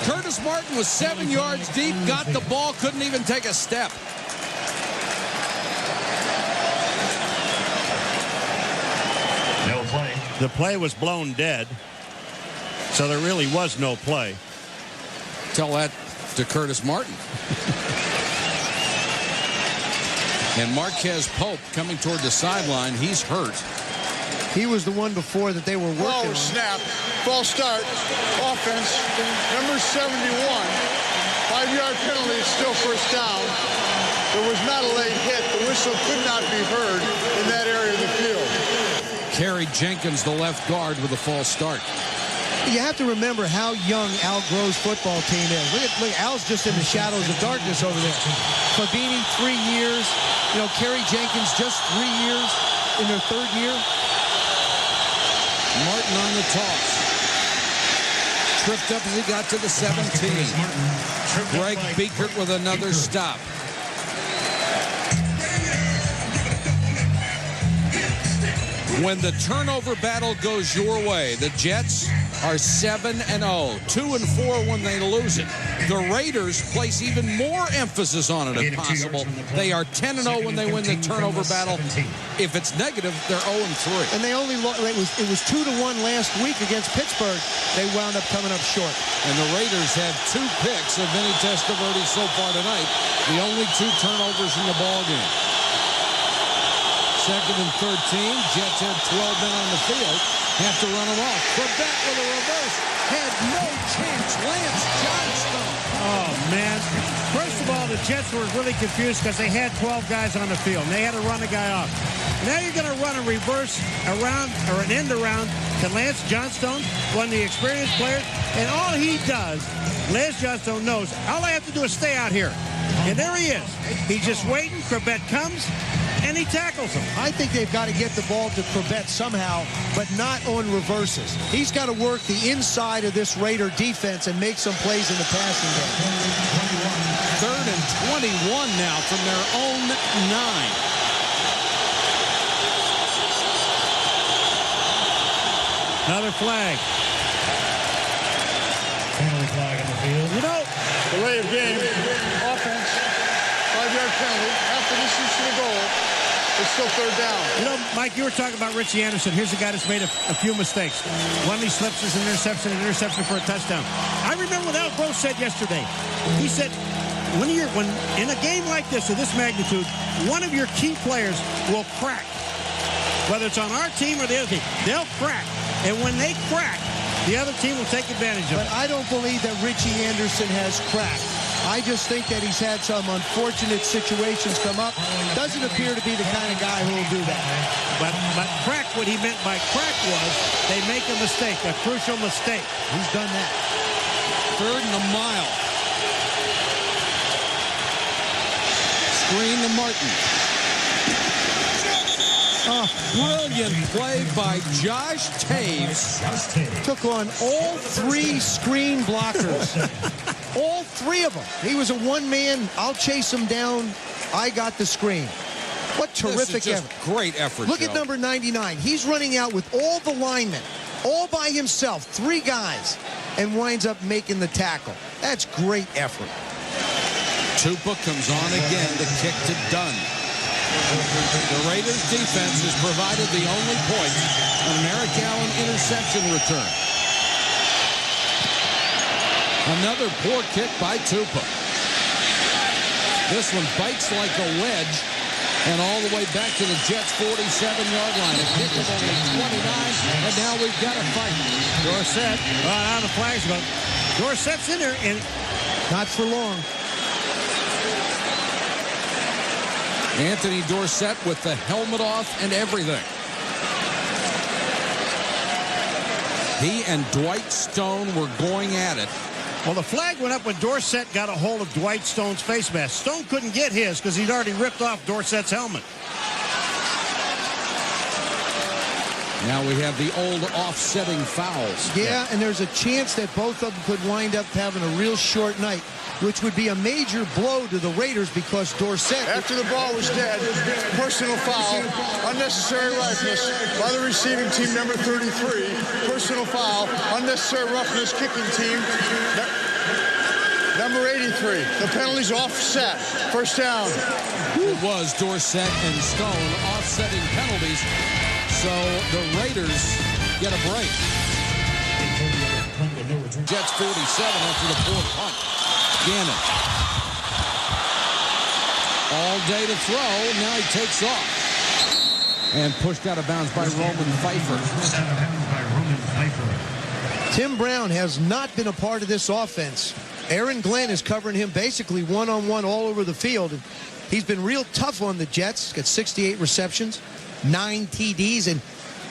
Curtis Martin was 7 yards deep, got the ball, couldn't even take a step. No play. The play was blown dead, so there really was no play. Tell that to Curtis Martin. And Marquez Pope coming toward the sideline. He's hurt. He was the one before that they were working Ball on. was snapped. False start. Offense. Number 71. 5-yard penalty. Still first down. There was not a late hit. The whistle could not be heard in that area of the field. Kerry Jenkins, the left guard, with a false start. You have to remember how young Al Groh's football team is. Look, Al's just in the shadows of darkness over there. Fabini, 3 years. You know, Kerry Jenkins, just 3 years in their third year. Martin on the toss. Tripped up as he got to the 17. Greg Biekert with another stop. When the turnover battle goes your way, the Jets are 7-0, 2-4 when they lose it. The Raiders place even more emphasis on it if possible. They are 10-0 when they win the turnover battle. If it's negative, they're 0-3. And they only it was 2-1 last week against Pittsburgh. They wound up coming up short. And the Raiders have 2 picks of Vinny Testaverde so far tonight. The only 2 turnovers in the ballgame. 2nd and 13. Jets had 12 men on the field. Have to run them off. Quebec with a reverse. Had no chance. Lance Johnstone. Oh, man. First of all, the Jets were really confused because they had 12 guys on the field, and they had to run a guy off. Now you're going to run a reverse around or an end around to Lance Johnstone, one of the experienced players, and all he does, Lance Johnstone knows, all I have to do is stay out here. And there he is. He's just waiting. Corbett comes, and he tackles him. I think they've got to get the ball to Corbett somehow, but not on reverses. He's got to work the inside of this Raider defense and make some plays in the passing game. 3rd and 21 now from their own 9. Another flag. Penalty flag on the field. You know, delay of game. Offense. 5-yard penalty. After this is to the goal. It's still 3rd down. You know, Mike, you were talking about Richie Anderson. Here's a guy that's made a few mistakes. One of these slips is an interception for a touchdown. I remember what Al Groh said yesterday. He said, when in a game like this, of this magnitude, one of your key players will crack. Whether it's on our team or the other team, they'll crack. And when they crack, the other team will take advantage of it. But I don't believe that Richie Anderson has cracked. I just think that he's had some unfortunate situations come up. Doesn't appear to be the kind of guy who will do that. But crack, what he meant by crack was they make a mistake, a crucial mistake. He's done that. 3rd and a mile. Screen to Martin. Brilliant play by Josh Taves. Took on all 3 screen blockers. All 3 of them. He was a one-man, I'll chase him down, I got the screen. What terrific effort. Great effort, Look Joe. at number 99. He's running out with all the linemen, all by himself, 3 guys, and winds up making the tackle. That's great effort. Tupa comes on again to kick to Dunn. The Raiders defense has provided the only point on an Eric Allen interception return. Another poor kick by Tupa. This one bites like a wedge and all the way back to the Jets' 47-yard line. A kick of only 29, and now we've got a fight. Dorsett, now the flag's going. Dorsett's in there, and not for long. Anthony Dorsett with the helmet off and everything. He and Dwight Stone were going at it. Well, the flag went up when Dorsett got a hold of Dwight Stone's face mask. Stone couldn't get his because he'd already ripped off Dorsett's helmet. Now we have the old offsetting fouls. Yeah, and there's a chance that both of them could wind up having a real short night, which would be a major blow to the Raiders because Dorsett... After the ball was dead, personal foul, unnecessary roughness by the receiving team, number 33. Personal foul, unnecessary roughness, kicking team, number 83. The penalty's offset. First down. It was Dorsett and Stone offsetting penalties, so the Raiders get a break. Jets 47 after the fourth punt. Gannon. All day to throw. Now he takes off. And pushed out of bounds by Roman Pfeiffer. Tim Brown has not been a part of this offense. Aaron Glenn is covering him basically one-on-one all over the field. He's been real tough on the Jets. Got 68 receptions, 9 TDs, and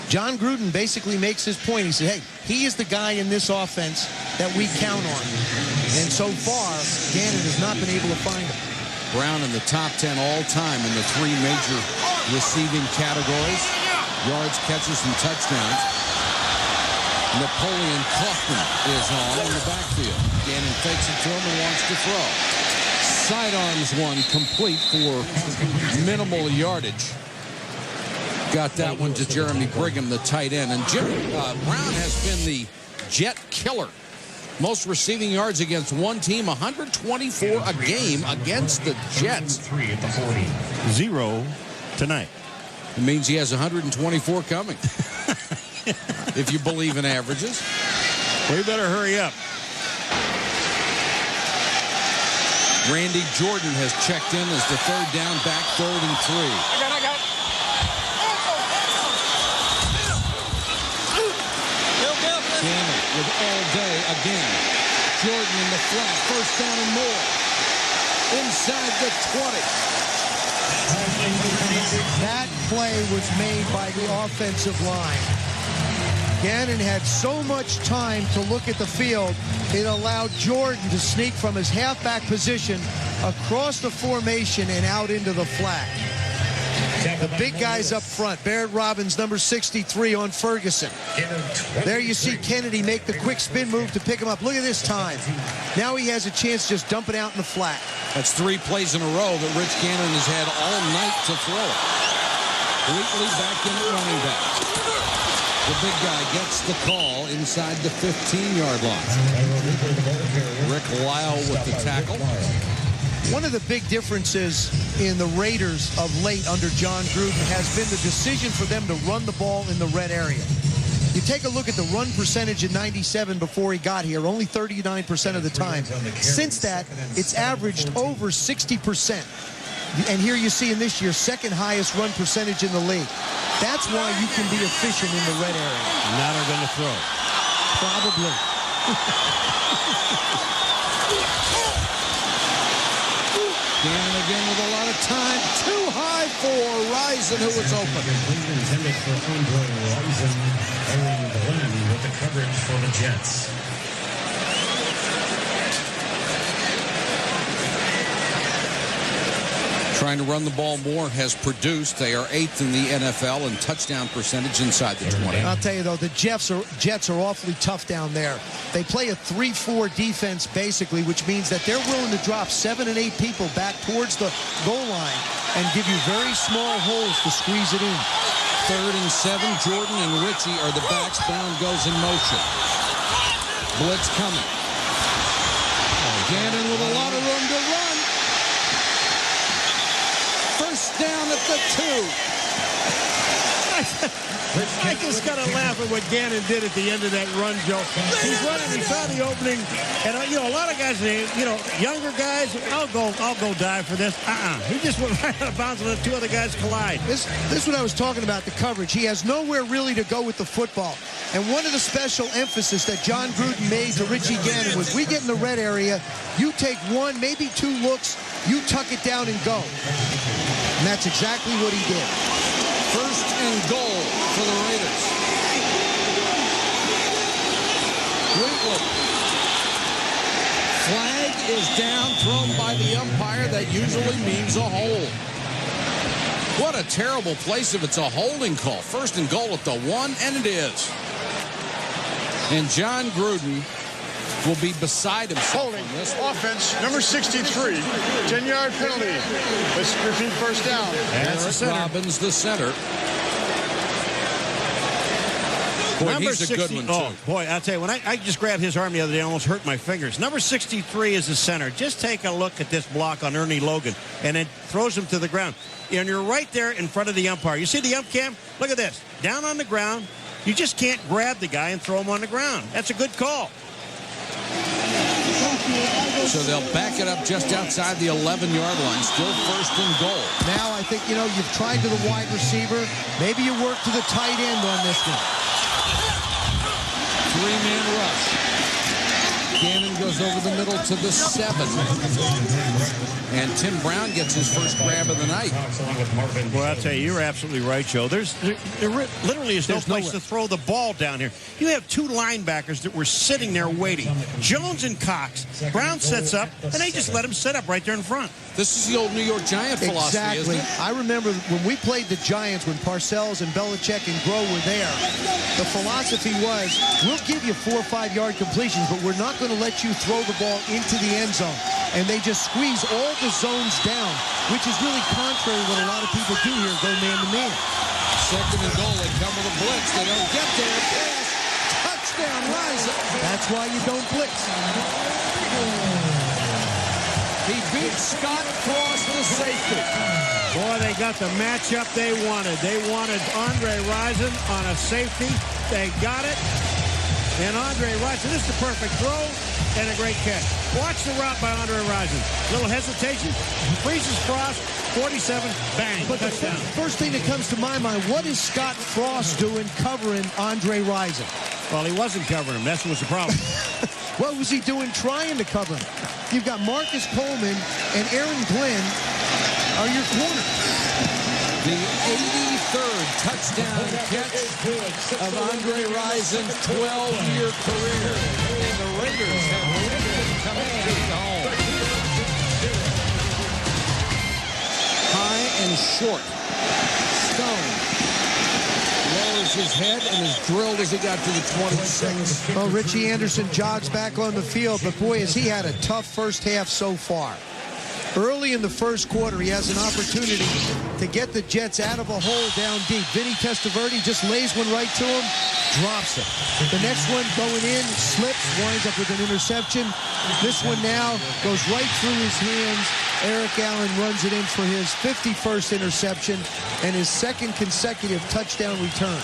John Gruden basically makes his point. He said, hey, he is the guy in this offense that we count on. And so far, Gannon has not been able to find him. Brown in the top 10 all-time in the 3 major receiving categories: yards, catches, and touchdowns. Napoleon Kaufman is on in the backfield. Gannon fakes it to him and wants to throw. Sidearms one complete for minimal yardage. Got that one to Jeremy Brigham, the tight end. And Brown has been the Jet killer. Most receiving yards against one team, 124 a game against the Jets. 0 tonight. It means he has 124 coming. If you believe in averages. We better hurry up. Randy Jordan has checked in as the third down back, 3rd and 3. I got. Gannon with all day again. Jordan in the flat, first down and more. Inside the 20. That play was made by the offensive line. Gannon had so much time to look at the field, it allowed Jordan to sneak from his halfback position across the formation and out into the flat. The big guys up front. Barrett Robbins, number 63 on Ferguson. There you see Kennedy make the quick spin move to pick him up. Look at this time. Now he has a chance to just dump it out in the flat. That's 3 plays in a row that Rich Gannon has had all night to throw it. Wheatley back in at running back. The big guy gets the call inside the 15-yard line. Rick Lyle with the tackle. One of the big differences in the Raiders of late under John Gruden has been the decision for them to run the ball in the red area. You take a look at the run percentage in 97 before he got here, only 39% of the time. Since that, it's averaged over 60%. And here you see in this year, second highest run percentage in the league. That's why you can be efficient in the red area. Now they're going to throw. Probably. Gannon again with a lot of time. Too high for Rison, who was open. Intended for Andre Rison. Aaron Glenn with the coverage for the Jets. Trying to run the ball more has produced. They are 8th in the NFL in touchdown percentage inside the 20. I'll tell you, though, the Jets are awfully tough down there. They play a 3-4 defense, basically, which means that they're willing to drop 7 and 8 people back towards the goal line and give you very small holes to squeeze it in. 3rd and 7. Jordan and Ritchie are the backs. Brown goes in motion. Blitz coming. Gannon with a lot of room to run. First down at the 2. I just got to laugh at what Gannon did at the end of that run, Joe. He's running, he saw the opening, and a lot of guys say, younger guys, I'll go dive for this. He just went right out of bounds and the 2 other guys collide. This is what I was talking about, the coverage. He has nowhere really to go with the football. And one of the special emphasis that John Gruden made to Richie Gannon was, we get in the red area, you take 1, maybe 2 looks, you tuck it down and go. And that's exactly what he did. First and goal for the Raiders. Wheatley. Flag is down, thrown by the umpire. That usually means a hold. What a terrible place if it's a holding call. First and goal at the 1, and it is. And John Gruden will be beside himself. Holding offense, number 63, 10-yard penalty. Let's repeat first down. Eric Robbins, the center. Boy, Number he's a good one, too. Oh, boy, I'll tell you, when I just grabbed his arm the other day, I almost hurt my fingers. Number 63 is the center. Just take a look at this block on Ernie Logan, and it throws him to the ground. And you're right there in front of the umpire. You see the ump cam? Look at this. Down on the ground. You just can't grab the guy and throw him on the ground. That's a good call. So they'll back it up just outside the 11-yard line. Still first and goal. Now I think, you've tried to the wide receiver. Maybe you work to the tight end on this one. Three-man rush. Gannon goes over the middle to the 7. And Tim Brown gets his first grab of the night. Well, I'll tell you, you're absolutely right, Joe. There literally is no place to throw the ball down here. You have two linebackers that were sitting there waiting. Jones and Cox. Brown sets up, and they just let him sit up right there in front. This is the old New York Giant philosophy, isn't it? I remember when we played the Giants, when Parcells and Belichick and Groh were there, the philosophy was, we'll give you 4 or 5 yard completions, but we're not going to let you throw the ball into the end zone. And they just squeeze all the zones down, which is really contrary to what a lot of people do here, go man-to-man. Second and goal, they come with a blitz. They don't get there. Pass. Touchdown, Rising. That's why you don't blitz. He beat Scott Frost, the safety. Boy, they got the matchup they wanted. They wanted Andre Rison on a safety. They got it. And Andre Rison, this is the perfect throw and a great catch. Watch the route by Andre Rison. Little hesitation, freezes Frost, 47, bang, but touchdown. The first thing that comes to my mind, what is Scott Frost doing covering Andre Rison? Well, he wasn't covering him. That was the problem. What was he doing trying to cover him? You've got Marcus Coleman and Aaron Glenn are your corners. The 83rd touchdown catch of Andre Rison's 12-year career. And the Raiders have lifted command home. High and short. Stone lowers his head and is drilled as he got to the 26. Well, Richie Anderson jogs back on the field, but boy, has he had a tough first half so far. Early in the first quarter, he has an opportunity to get the Jets out of a hole down deep. Vinny Testaverde just lays one right to him, drops it. The next one going in, slips, winds up with an interception. This one now goes right through his hands. Eric Allen runs it in for his 51st interception and his second consecutive touchdown return.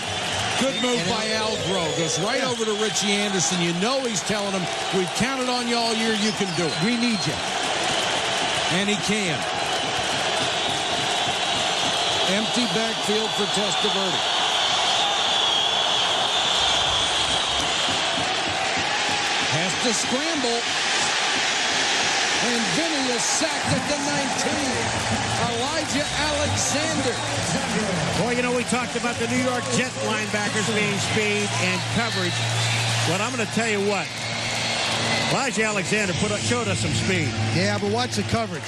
Good move by Al Groh. Goes right over to Richie Anderson. You know he's telling him, we've counted on you all year. You can do it. We need you. And he can. Empty backfield for Testaverde. Has to scramble. And Vinny is sacked at the 19. Elijah Alexander. Boy, we talked about the New York Jets linebackers being speed and coverage. But I'm going to tell you what. Elijah Alexander showed us some speed. Yeah, but watch the coverage.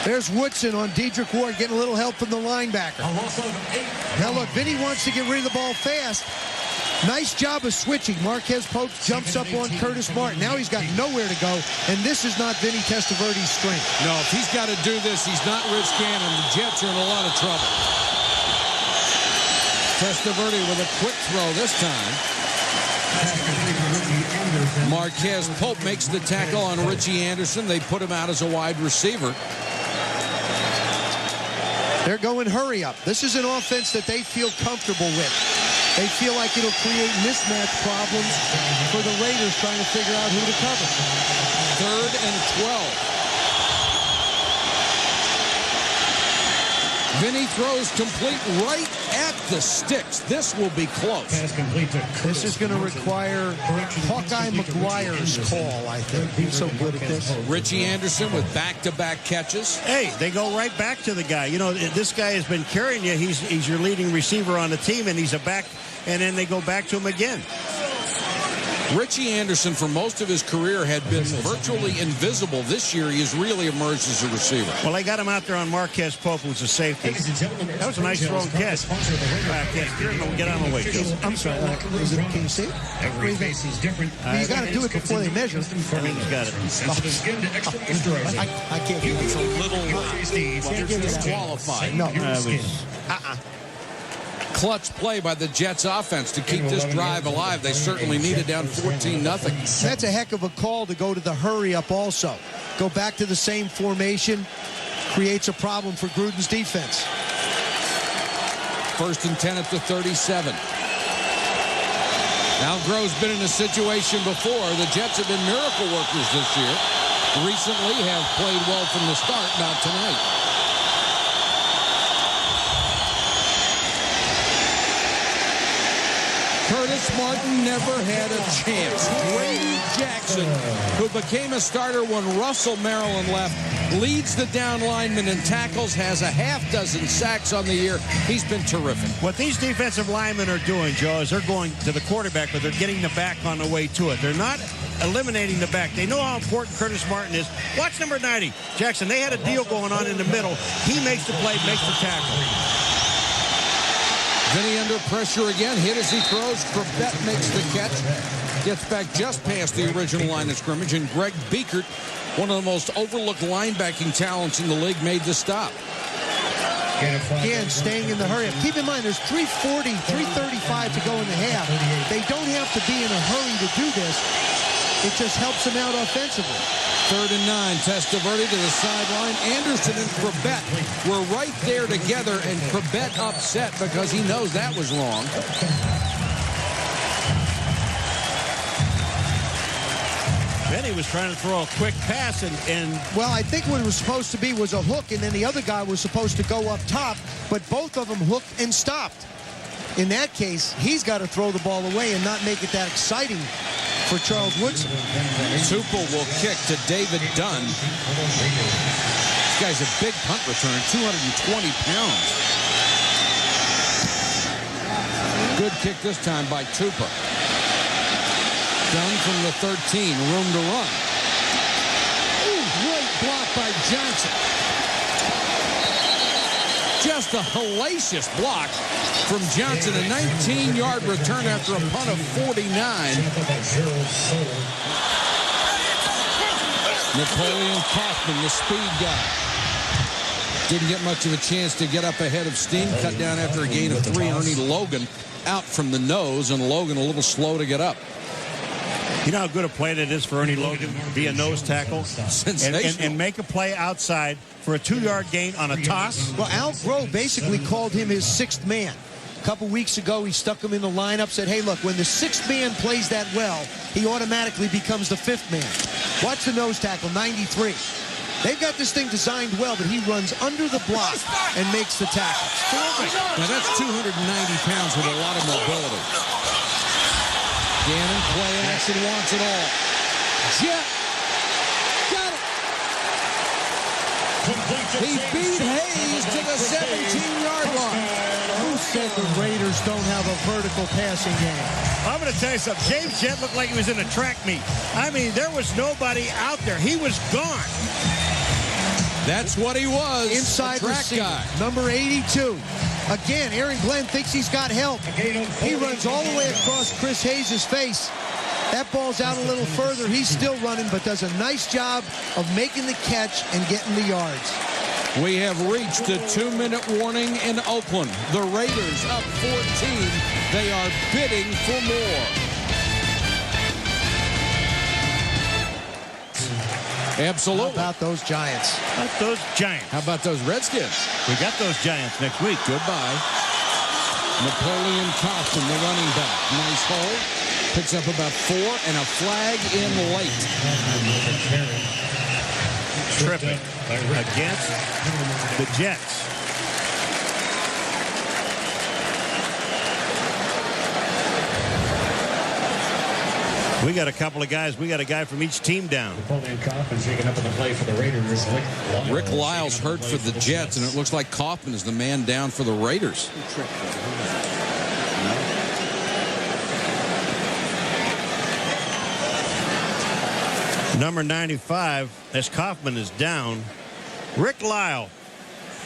There's Woodson on Dedrick Ward getting a little help from the linebacker. Now look, Vinny wants to get rid of the ball fast. Nice job of switching. Marquez Pope jumps up on Curtis Martin. Now he's got nowhere to go, and this is not Vinny Testaverde's strength. No, if he's got to do this, he's not Rich Gannon. The Jets are in a lot of trouble. Testaverde with a quick throw this time. Marquez Pope makes the tackle on Richie Anderson. They put him out as a wide receiver. They're going hurry up. This is an offense that they feel comfortable with. They feel like it'll create mismatch problems for the Raiders trying to figure out who to cover. 3rd and 12. Vinny throws complete right at the sticks. This will be close. This is going to require Hawkeye McGuire's call, I think. He's so good at this. Richie Anderson with back-to-back catches. Hey, they go right back to the guy. This guy has been carrying you. He's your leading receiver on the team, and he's a back, and then they go back to him again. Richie Anderson, for most of his career, had been virtually invisible. This year, he has really emerged as a receiver. Well, they got him out there on Marquez Pope, who's a safety. That was a nice thrown catch. We'll get on the way, Joe. I'm sorry. Can you see it? Every face is different. You got to do it before they measure. I think he's got it. I can't give it. It's a little disqualified. No. Clutch play by the Jets offense to keep this drive alive. They certainly needed down 14-0. That's a heck of a call to go to the hurry up also. Go back to the same formation. Creates a problem for Gruden's defense. 1st and 10 at the 37. Algrove's been in a situation before. The Jets have been miracle workers this year. Recently have played well from the start, not tonight. Curtis Martin never had a chance. Grady Jackson, who became a starter when Russell Maryland left, leads the down lineman in tackles, has a half-dozen sacks on the year. He's been terrific. What these defensive linemen are doing, Joe, is they're going to the quarterback, but they're getting the back on the way to it. They're not eliminating the back. They know how important Curtis Martin is. Watch number 90. Jackson, they had a deal going on in the middle. He makes the play, makes the tackle. Vinny under pressure again, hit as he throws. Corbett makes the catch. Gets back just past the original line of scrimmage, and Greg Biekert, one of the most overlooked linebacking talents in the league, made the stop. Again, staying in the hurry. Keep in mind, there's 3:40, 3:35 to go in the half. They don't have to be in a hurry to do this. It just helps them out offensively. 3rd and 9. Testaverde to the sideline. Anderson and Corbett were right there together, and Corbett upset because he knows that was wrong. Benny was trying to throw a quick pass, and well, I think what it was supposed to be was a hook, and then the other guy was supposed to go up top, but both of them hooked and stopped. In that case, he's got to throw the ball away and not make it that exciting for Charles Woodson. Tupel will kick to David Dunn. This guy's a big punt returner, 220 pounds. Good kick this time by Tupel. Dunn from the 13, room to run. Ooh, great block by Johnson. Just a hellacious block from Johnson, a 19-yard return after a punt of 49. Napoleon Kaufman, the speed guy. Didn't get much of a chance to get up ahead of steam. Cut down after a gain of 3. Ernie Logan out from the nose, and Logan a little slow to get up. You know how good a play that is for Ernie Logan to be a nose tackle and make a play outside for a 2-yard gain on a toss? Well, Al Grove basically called him his 6th man. A couple weeks ago, he stuck him in the lineup, said, hey, look, when the 6th man plays that well, he automatically becomes the 5th man. Watch the nose tackle, 93. They've got this thing designed well, but he runs under the block and makes the tackle. Now, that's 290 pounds with a lot of mobility. Gannon, play action, wants it all. Jet, got it. He beat Hayes to the 17-yard line. Who said the Raiders don't have a vertical passing game? I'm going to tell you something. James Jett looked like he was in a track meet. I mean, there was nobody out there. He was gone. That's what he was. Inside track guy. Number 82. Again, Aaron Glenn thinks he's got help. He runs all the way across Chris Hayes' face. That ball's out a little further. He's still running, but does a nice job of making the catch and getting the yards. We have reached a 2-minute warning in Oakland. The Raiders up 14. They are bidding for more. Absolutely. How about those Giants? How about those Giants? How about those Redskins? We got those Giants next week. Goodbye. Napoleon Kaufman, the running back. Nice hole. Picks up about 4 and a flag in late. Tripping against the Jets. We got a couple of guys. We got a guy from each team down. Napoleon Kaufman's taking up on the play for the Raiders. Rick Lyles hurt for the Jets, and it looks like Kaufman is the man down for the Raiders. Number 95, as Kaufman is down, Rick Lyle.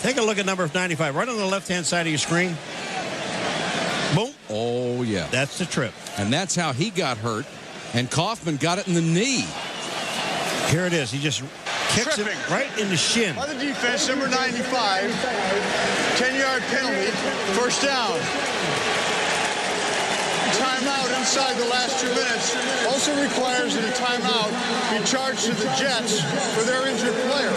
Take a look at number 95, right on the left-hand side of your screen. Boom. Oh, yeah. That's the trip. And that's how he got hurt. And Kaufman got it in the knee. Here it is. He just kicks it right in the shin. By the defense, number 95, 10-yard penalty, first down. Timeout inside the last 2 minutes also requires that a timeout be charged to the Jets for their injured player.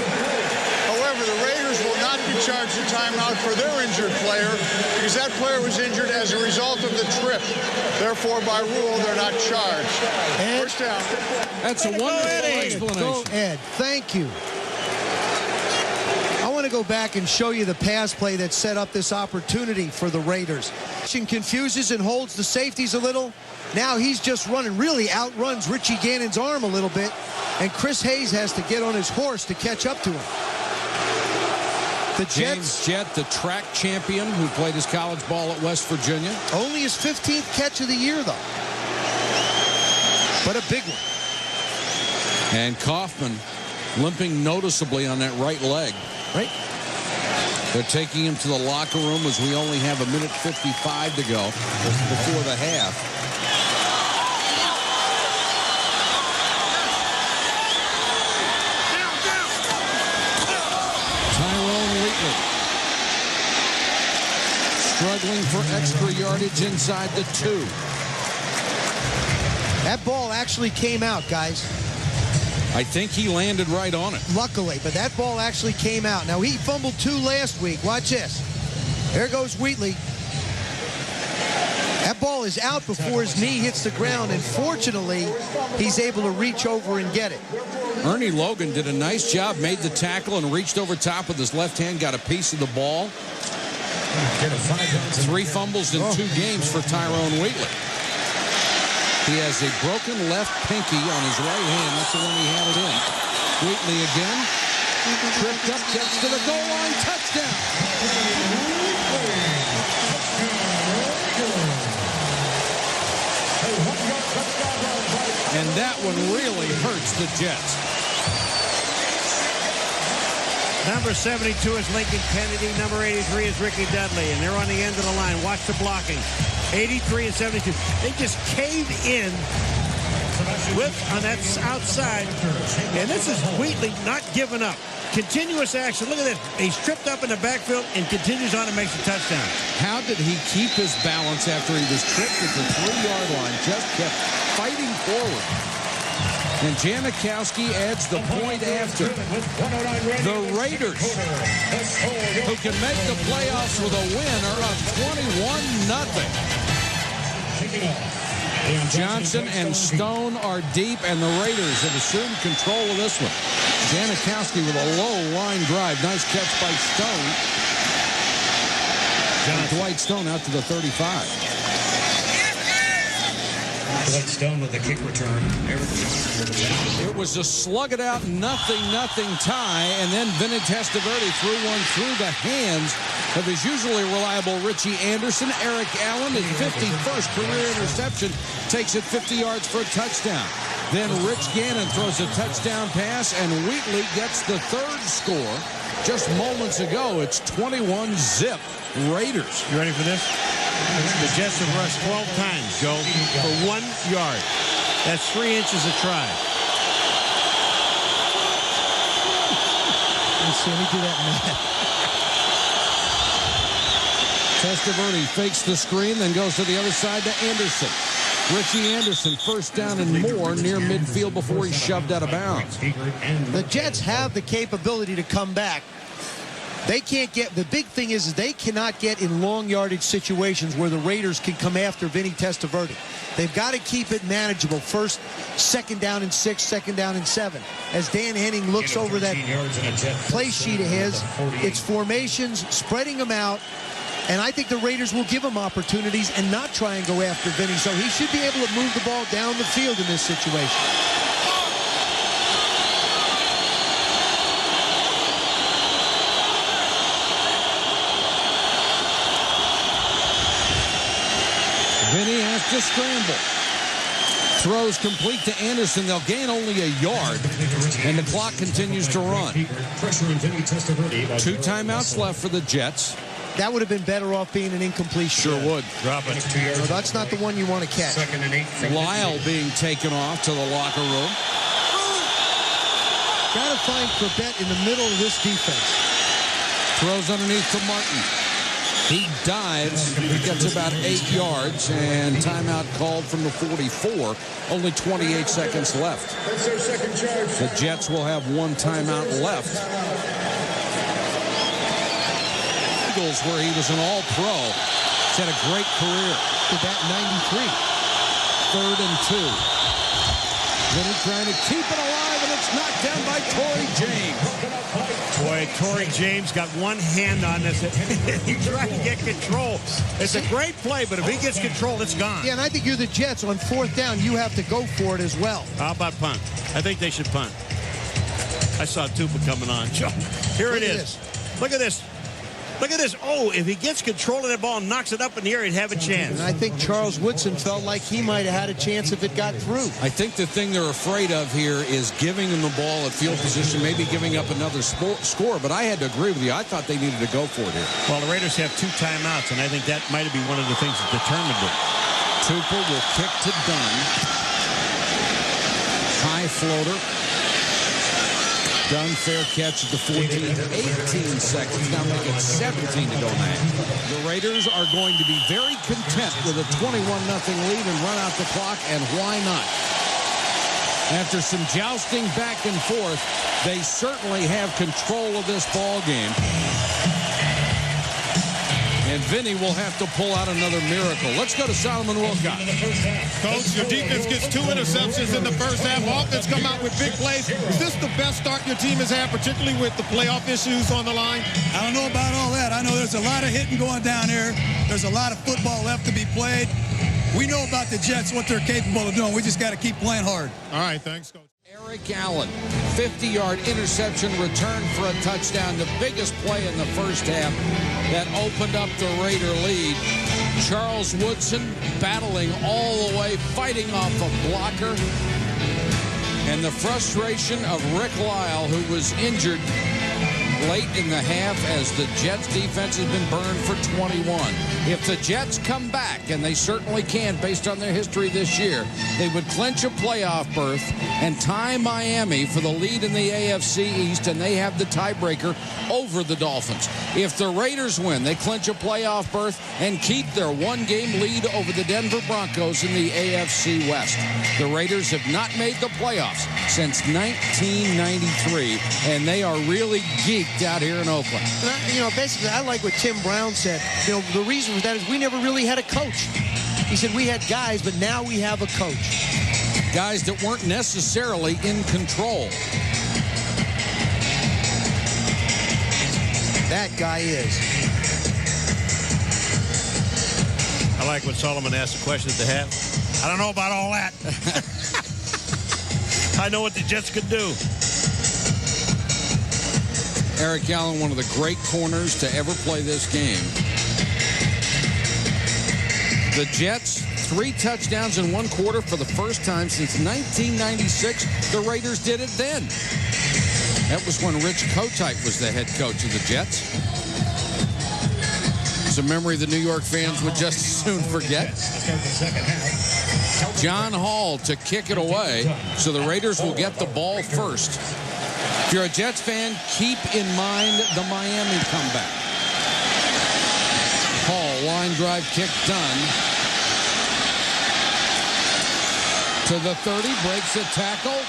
However, the Raiders will not be charged a timeout for their injured player because that player was injured as a result of the trip. Therefore, by rule, they're not charged. First down. That's a wonderful explanation. Go, Ed. Thank you. I want to go back and show you the pass play that set up this opportunity for the Raiders. Confuses and holds the safeties a little. Now he's just running, really outruns Richie Gannon's arm a little bit, and Chris Hayes has to get on his horse to catch up to him. The James Jett, the track champion who played his college ball at West Virginia. Only his 15th catch of the year, though. But a big one. And Kaufman limping noticeably on that right leg. Right. They're taking him to the locker room as we only have 1:55 to go before the half. Tyrone Wheatley struggling for extra yardage inside the 2. That ball actually came out, guys. I think he landed right on it. Luckily, but that ball actually came out. Now, he fumbled 2 last week. Watch this. There goes Wheatley. That ball is out before his knee hits the ground, and fortunately, he's able to reach over and get it. Ernie Logan did a nice job, made the tackle, and reached over top with his left hand, got a piece of the ball. 3 fumbles in 2 games for Tyrone Wheatley. He has a broken left pinky on his right hand. That's the one he had it in. Wheatley again. Tripped up, gets to the goal line. Touchdown. And that one really hurts the Jets. Number 72 is Lincoln Kennedy. Number 83 is Ricky Dudley. And they're on the end of the line. Watch the blocking. 83 and 72. They just caved in on that outside. And this is Wheatley not giving up. Continuous action. Look at this. He's tripped up in the backfield and continues on and makes a touchdown. How did he keep his balance after he was tripped at the 3-yard line? Just kept fighting forward. And Janikowski adds the point after. The Raiders, who can make the playoffs with a win, are up 21-0. Johnson and Stone are deep, and the Raiders have assumed control of this one. Janikowski with a low line drive. Nice catch by Stone. Dwight Stone out to the 35. Dwight Stone with a kick return. It was a slug-it-out, nothing tie, and then Vinny Testaverde threw one through the hands of his usually reliable Richie Anderson. Eric Allen, his 51st career interception, takes it 50 yards for a touchdown. Then Rich Gannon throws a touchdown pass, and Wheatley gets the 3rd score. Just moments ago, it's 21-0 Raiders. You ready for this? The Jets have rushed 12 times, Joe, for 1 yard. That's 3 inches a try. Let's see me do that math. Testaverde fakes the screen, then goes to the other side to Anderson. Richie Anderson, first down and more near midfield before he's shoved out of bounds. The Jets have the capability to come back. They can't get, the big thing is they cannot get in long yardage situations where the Raiders can come after Vinny Testaverde. They've got to keep it manageable. First, 2nd down and 6, 2nd down and 7. As Dan Henning looks over that play sheet of his, it's formations, spreading them out. And I think the Raiders will give him opportunities and not try and go after Vinny. So he should be able to move the ball down the field in this situation. Vinny has to scramble. Throws complete to Anderson. They'll gain only a yard, and the clock continues to run. 2 timeouts left for the Jets. That would have been better off being an incompletion. Sure would. Drop it. No, that's not the one you want to catch. Lyle being taken off to the locker room. Got to find Corbett in the middle of this defense. Throws underneath to Martin. He dives. He gets about 8 yards, and timeout called from the 44. Only 28 seconds left. The Jets will have 1 timeout left. Eagles, where he was an all-pro. He's had a great career. Did that 93. 3rd and 2. Then he's trying to keep it alive, and it's knocked down by Torrey James. Boy, Torrey James got one hand on this. He's trying to get control. It's a great play, but if he gets control, it's gone. Yeah, and I think you're the Jets. On 4th down, you have to go for it as well. How about punt? I think they should punt. I saw Tupa coming on. Here it is. Look at this. Look at this. Oh, if he gets control of that ball and knocks it up in the air, he'd have a chance. And I think Charles Woodson felt like he might have had a chance if it got through. I think the thing they're afraid of here is giving him the ball at field position, maybe giving up another score. But I had to agree with you. I thought they needed to go for it here. Well, the Raiders have 2 timeouts, and I think that might have been one of the things that determined it. Tupper will kick to Dunn. High floater. Dunn, fair catch at the 14. 18 seconds. Now make it 17 to go now. The Raiders are going to be very content with a 21-0 lead and run out the clock, and why not? After some jousting back and forth, they certainly have control of this ball game. And Vinny will have to pull out another miracle. Let's go to Solomon Wilcott. Coach, your defense gets 2 interceptions in the first half. Offense come out with big plays. Is this the best start your team has had, particularly with the playoff issues on the line? I don't know about all that. I know there's a lot of hitting going down here. There's a lot of football left to be played. We know about the Jets, what they're capable of doing. We just got to keep playing hard. All right, thanks, Coach. Eric Allen, 50-yard interception return for a touchdown. The biggest play in the first half that opened up the Raider lead. Charles Woodson battling all the way, fighting off a blocker. And the frustration of Rick Lyle, who was injured late in the half as the Jets defense has been burned for 21. If the Jets come back, and they certainly can based on their history this year, they would clinch a playoff berth and tie Miami for the lead in the AFC East, and they have the tiebreaker over the Dolphins. If the Raiders win, they clinch a playoff berth and keep their 1-game lead over the Denver Broncos in the AFC West. The Raiders have not made the playoffs since 1993, and they are really geeked out here in Oakland. You know, basically, I like what Tim Brown said. You know, the reason for that is we never really had a coach. He said we had guys, but now we have a coach. Guys that weren't necessarily in control. That guy is. I like when Solomon asked the question at the half. I don't know about all that. I know what the Jets could do. Eric Allen, one of the great corners to ever play this game. The Jets, 3 touchdowns in 1 quarter for the first time since 1996. The Raiders did it then. That was when Rich Kotite was the head coach of the Jets. It's a memory the New York fans would just as soon forget. John Hall to kick it away, so the Raiders will get the ball first. If you're a Jets fan, keep in mind the Miami comeback. Hall, line drive kick done. To the 30, breaks a tackle.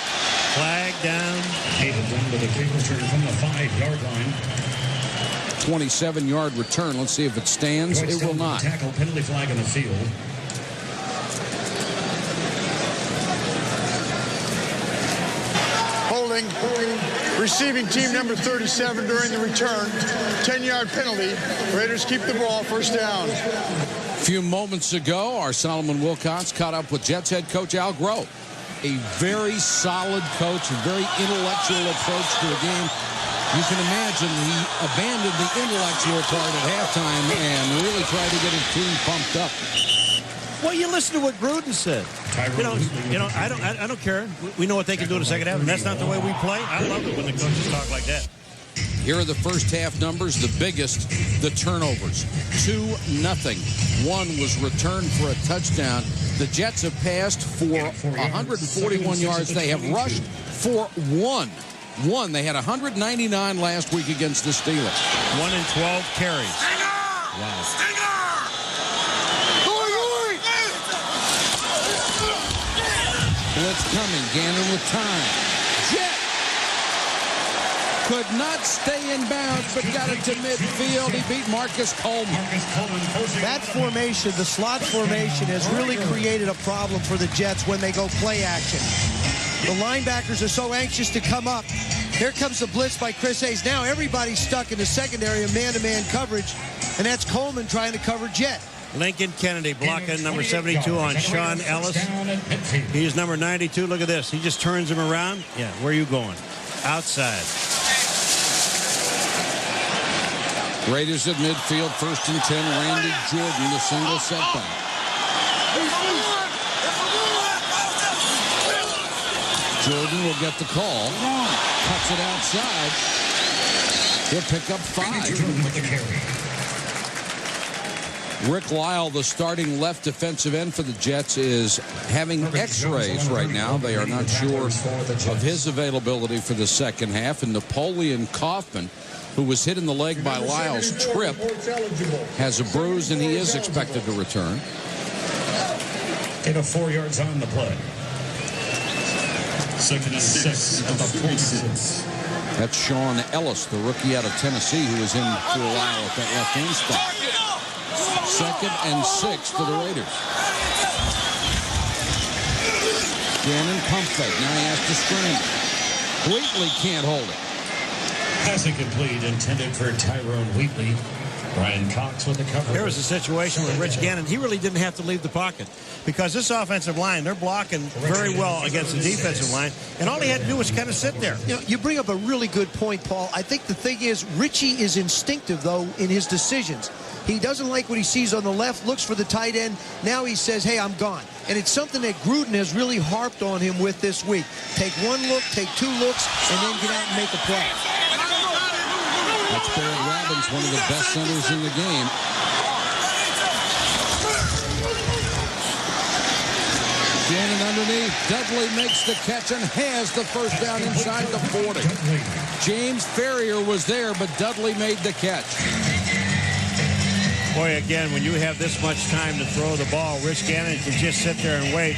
Flag down. David down to the kick return from the 5-yard line. 27-yard return. Let's see if it stands. It will not. Tackle, penalty flag on the field. Holding. Receiving team number 37 during the return. 10-yard penalty. Raiders keep the ball, first down. A few moments ago, our Solomon Wilcox caught up with Jets head coach Al Groh. A very solid coach, a very intellectual approach to the game. You can imagine he abandoned the intellectual part at halftime and really tried to get his team pumped up. Well, you listen to what Gruden said. I don't care. We know what they can do in the second half, and that's not the way we play. I love it when the coaches talk like that. Here are the first half numbers. The biggest, the turnovers. 2-0. One was returned for a touchdown. The Jets have passed for 141 yards. They have rushed for one. They had 199 last week against the Steelers. 1 in 12 carries. Wow. Blitz coming. Gannon with time. Jet could not stay in bounds, but got it to midfield. He beat Marcus Coleman. That formation, the slot formation, has really created a problem for the Jets when they go play action. The linebackers are so anxious to come up. Here comes the blitz by Chris Hayes. Now everybody's stuck in the secondary of man-to-man coverage, and that's Coleman trying to cover Jet. Lincoln Kennedy blocking number 72 on Sean Ellis. He's number 92. Look at this. He just turns him around. Yeah, where are you going? Outside. Raiders at midfield, 1st and 10. Randy Jordan, the single setback. Jordan will get the call. Cuts it outside. He'll pick up 5. Rick Lyle, the starting left defensive end for the Jets, is having x-rays right now. They are not sure of his availability for the second half. And Napoleon Kaufman, who was hit in the leg by Lyle's trip, has a bruise, and he is expected to return. Get a 4 yards on the play. 2nd and 6 at the 46. That's Sean Ellis, the rookie out of Tennessee, who was in for a while at that left end spot. 2nd and 6 for the Raiders. Gannon pump fake. Now he has to scramble. Wheatley can't hold it. Passing complete, intended for Tyrone Wheatley. Brian Cox with the cover. Here was a situation with Rich Gannon. He really didn't have to leave the pocket because this offensive line, they're blocking very well against the defensive line, and all he had to do was kind of sit there. You know, you bring up a really good point, Paul. I think the thing is, Richie is instinctive, though, in his decisions. He doesn't like what he sees on the left, looks for the tight end. Now he says, hey, I'm gone. And it's something that Gruden has really harped on him with this week. Take one look, take 2 looks, and then get out and make a play. That's Barrett Robbins, one of the best centers in the game. Gannon underneath. Dudley makes the catch and has the first down inside the 40. James Ferrier was there, but Dudley made the catch. Boy, again, when you have this much time to throw the ball, Rich Gannon can just sit there and wait.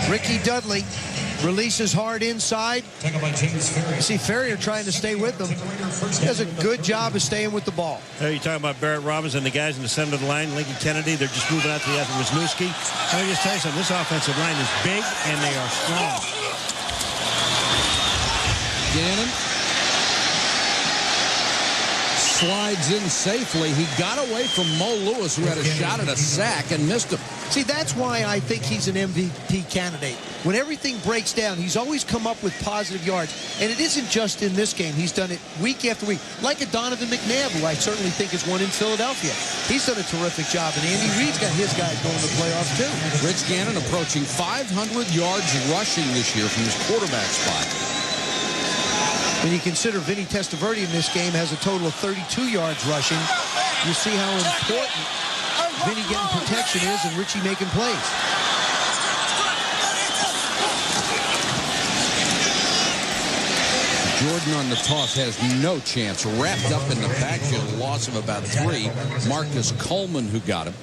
Ricky Dudley releases hard inside. You see Ferrier trying to stay with them. He does a good job of staying with the ball. You're talking about Barrett Robbins and the guys in the center of the line, Lincoln Kennedy. They're just moving out to the other Wisniewski. Let me just tell you something. This offensive line is big, and they are strong. Gannon slides in safely. He got away from Mo Lewis, who had a shot at a sack and missed him. See, that's why I think he's an MVP candidate. When everything breaks down, he's always come up with positive yards. And it isn't just in this game. He's done it week after week. Like a Donovan McNabb, who I certainly think is one in Philadelphia. He's done a terrific job. And Andy Reid's got his guys going to the playoffs, too. Rich Gannon approaching 500 yards rushing this year from his quarterback spot. When you consider Vinny Testaverde in this game has a total of 32 yards rushing, you see how important Vinny getting protection is and Richie making plays. Jordan on the toss has no chance. Wrapped up in the backfield, a loss of about 3. Marcus Coleman who got him.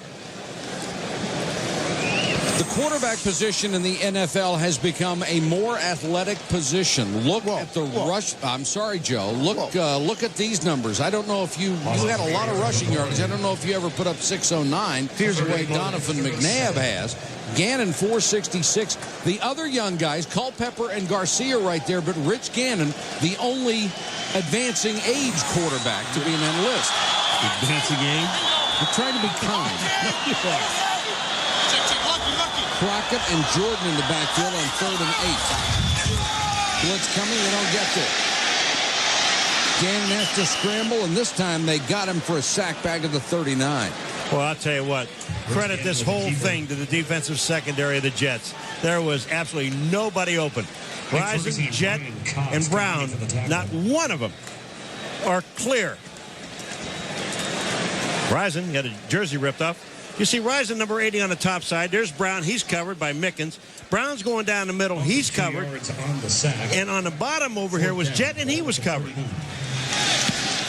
The quarterback position in the NFL has become a more athletic position. Look at the rush. I'm sorry, Joe. Look at these numbers. I don't know if you had a lot of rushing yards. I don't know if you ever put up 609. Here's the way Donovan McNabb has. Gannon 466. The other young guys, Culpepper and Garcia right there, but Rich Gannon, the only advancing age quarterback to be in that list. Advancing age? We're trying to be kind. Crockett and Jordan in the backfield on 3rd and 8. Blitz coming, they don't get there. Gannon has to scramble, and this time they got him for a sack back of the 39. Well, I'll tell you what, credit this whole thing to the defensive secondary of the Jets. There was absolutely nobody open. Rison, Jet, and Brown, not one of them are clear. Rison got a jersey ripped off. You see Rison, number 80 on the top side. There's Brown. He's covered by Mickens. Brown's going down the middle. He's covered. And on the bottom over here was Jet, and he was covered.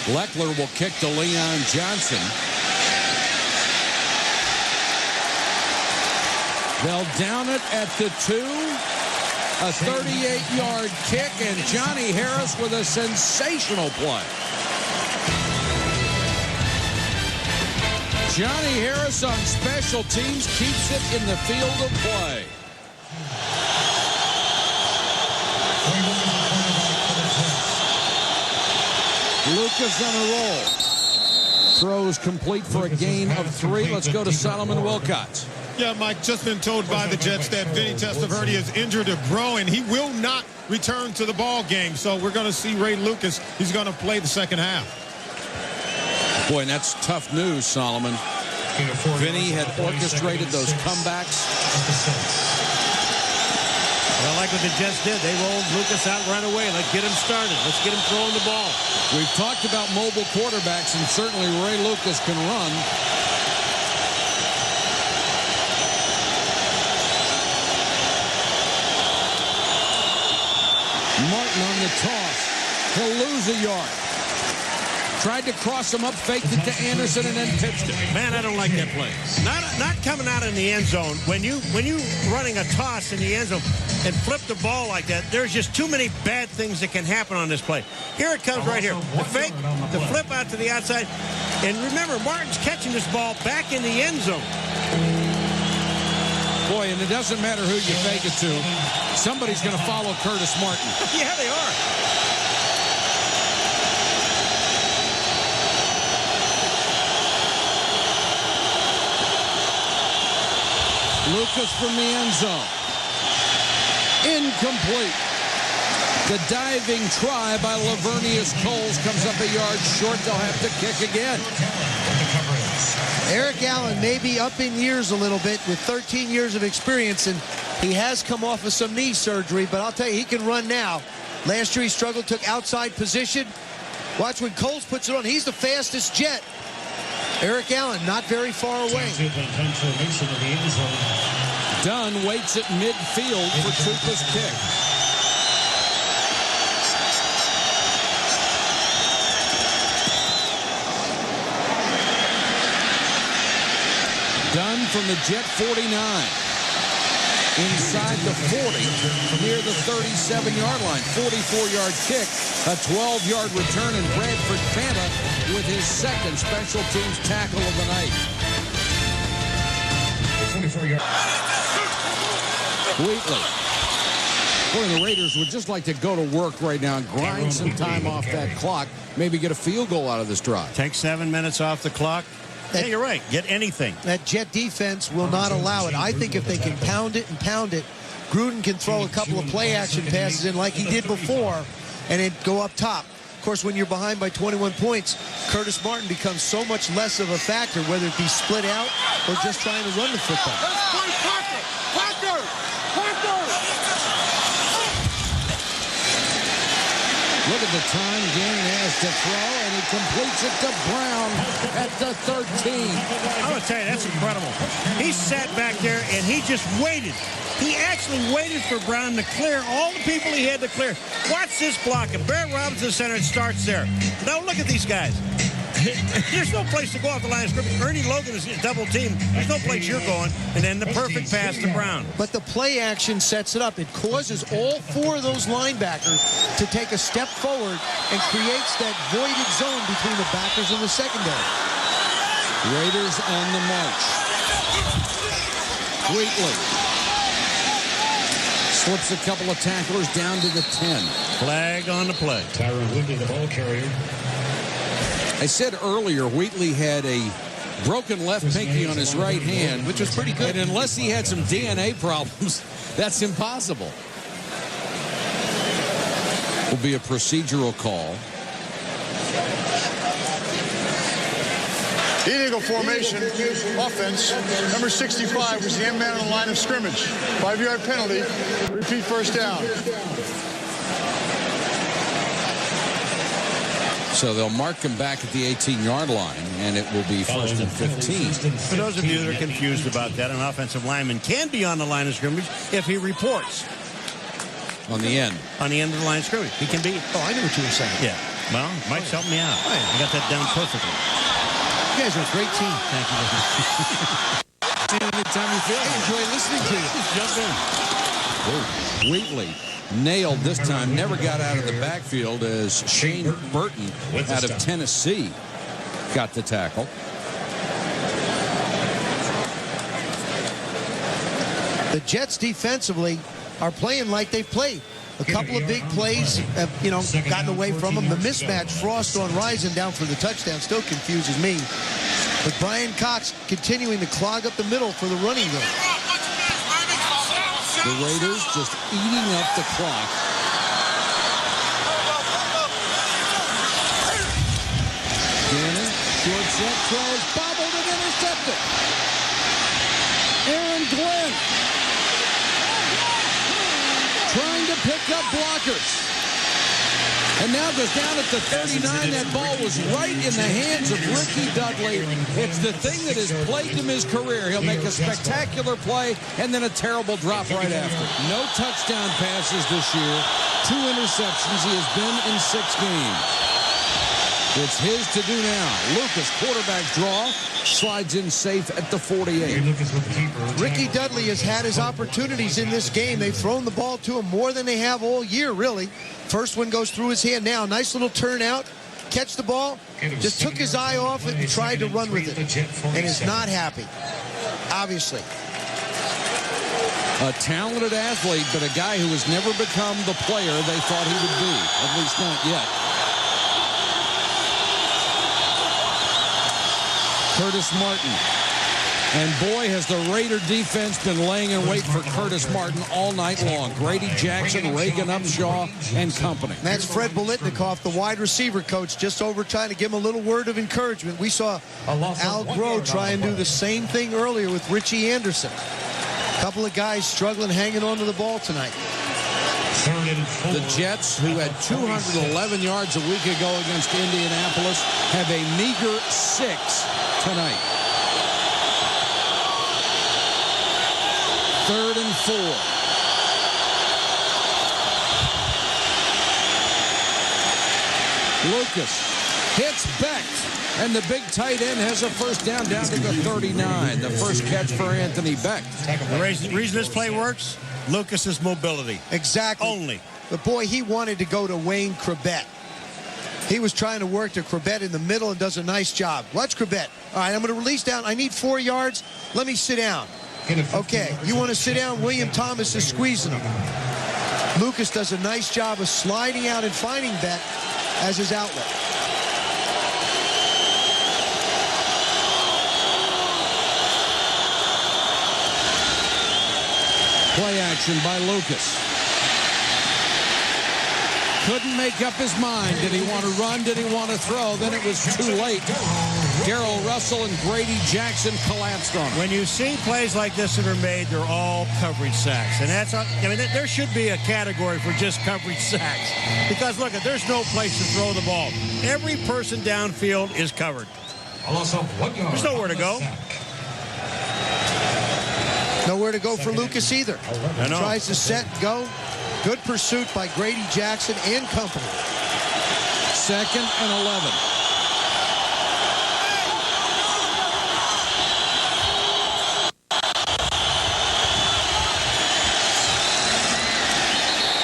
Leckler will kick to Leon Johnson. They'll down it at the 2. A 38-yard kick, and Johnny Harris with a sensational play. Johnny Harris on special teams keeps it in the field of play. Lucas on a roll. Throws complete for a gain of 3. Let's go to Solomon Wilcots. Yeah, Mike, just been told by the Jets that Vinny Testaverde is injured to groin, and he will not return to the ball game. So we're going to see Ray Lucas. He's going to play the second half. Boy, and that's tough news, Solomon. Vinny had orchestrated those comebacks. Well, like what the Jets did. They rolled Lucas out right away. Let's get him started. Let's get him throwing the ball. We've talked about mobile quarterbacks, and certainly Ray Lucas can run. Martin on the toss. He'll lose a yard. Tried to cross him up, faked it to Anderson, and then pitched it. Man, I don't like that play. Not coming out in the end zone. When you running a toss in the end zone and flip the ball like that, there's just too many bad things that can happen on this play. Here it comes right here. The fake, the flip out to the outside. And remember, Martin's catching this ball back in the end zone. Boy, and it doesn't matter who you fake it to. Somebody's going to follow Curtis Martin. Yeah, they are. Lucas from the end zone. Incomplete. The diving try by Lavernius Coles comes up a yard short. They'll have to kick again. Eric Allen may be up in years a little bit with 13 years of experience, and he has come off of some knee surgery, but I'll tell you, he can run now. Last year he struggled, took outside position. Watch when Coles puts it on. He's the fastest Jet. Eric Allen not very far away. Dunn waits at midfield for Tupa's kick. Dunn from the Jet 49. Inside the 40, near the 37-yard line. 44-yard kick, a 12-yard return, and Bradford Fanta with his second special teams tackle of the night. Wheatley. Boy, the Raiders would just like to go to work right now and grind some time off that clock. Maybe get a field goal out of this drive. Take 7 minutes off the clock. Yeah, you're right. Get anything. That Jet defense will not allow it. I think if they can pound it and pound it, Gruden can throw a couple of play-action passes in like he did before and then go up top. Of course, when you're behind by 21 points, Curtis Martin becomes so much less of a factor, whether it be split out or just trying to run the football. Look at the time Gannon has to throw, and he completes it to Brown at the 13. I'm going to tell you, that's incredible. He sat back there, and he just waited. He actually waited for Brown to clear all the people he had to clear. Watch this block. And Barrett Robinson center, it starts there. Now look at these guys. There's no place to go off the line of scrimmage. Ernie Logan is double team. There's no place you're going. And then the perfect pass to Brown. But the play action sets it up. It causes all four of those linebackers to take a step forward and creates that voided zone between the backers and the secondary. Raiders on the march. Wheatley slips a couple of tacklers down to the 10. Flag on the play. Tyron Woodley, the ball carrier. I said earlier, Wheatley had a broken left pinky on his right hand, which was pretty good. And unless he had some DNA problems, that's impossible. Will be a procedural call. Illegal formation, offense. Number 65 was the end man on the line of scrimmage. 5-yard penalty. Repeat first down. So they'll mark him back at the 18-yard line, and it will be 1st and 15. For those of you that are confused about that, an offensive lineman can be on the line of scrimmage if he reports. On the end. On the end of the line of scrimmage. He can be. Oh, I knew what you were saying. Yeah. Well, Mike's helped me out. I got that down perfectly. You guys are a great team. Thank you. Anytime you feel. I enjoy listening to you. Just jump in. Oh, Wheatley nailed this time. Never got out of the backfield as Shane Burton out of Tennessee got the tackle. The Jets defensively are playing like they've played. A couple of big plays have, gotten away from them. The mismatch, Frost on Rison down for the touchdown, still confuses me. But Brian Cox continuing to clog up the middle for the running game. The Raiders just eating up the clock. Gannon, short set, throws, bobbled and intercepted. Aaron Glenn trying to pick up blockers. And now goes down at the 39. That ball was right in the hands of Ricky Dudley. It's the thing that has plagued him his career. He'll make a spectacular play and then a terrible drop right after. No touchdown passes this year. 2 interceptions. He has been in 6 games. It's his to do now. Lucas, quarterback draw, slides in safe at the 48. Ricky Dudley has had his opportunities in this game. They've thrown the ball to him more than they have all year, really. First one goes through his hand now. Nice little turnout. Catch the ball. Just took his eye off it and tried to run with it. And is not happy, obviously. A talented athlete, but a guy who has never become the player they thought he would be. At least not yet. Curtis Martin. And boy, has the Raider defense been laying in wait for Curtis Martin all night long. Grady Jackson, Reagan Upshaw, and company. And that's Fred Bolitnikoff, the wide receiver coach, just over trying to give him a little word of encouragement. We saw Al Groh try and do the same thing earlier with Richie Anderson. A couple of guys struggling, hanging on to the ball tonight. The Jets, who had 211 yards a week ago against Indianapolis, have a meager 6 tonight. 3rd and 4. Lucas hits Beck, and the big tight end has a first down to the 39. The first catch for Anthony Beck. The reason this play works, Lucas's mobility. Exactly. Only. But boy, he wanted to go to Wayne Corbett. He was trying to work to Corbett in the middle and does a nice job. Watch Corbett. All right, I'm going to release down. I need 4 yards. Let me sit down. Okay, you want to sit down? William Thomas is squeezing him. Lucas does a nice job of sliding out and finding Beck as his outlet. Play action by Lucas. Couldn't make up his mind. Did he want to run? Did he want to throw? Then it was too late. Darrell Russell and Grady Jackson collapsed on him. When you see plays like this that are made, they're all coverage sacks. And that's, there should be a category for just coverage sacks. Because, look, there's no place to throw the ball. Every person downfield is covered. There's nowhere to go. Nowhere to go for Lucas either. Tries to set and go. Good pursuit by Grady Jackson and company. 2nd and 11.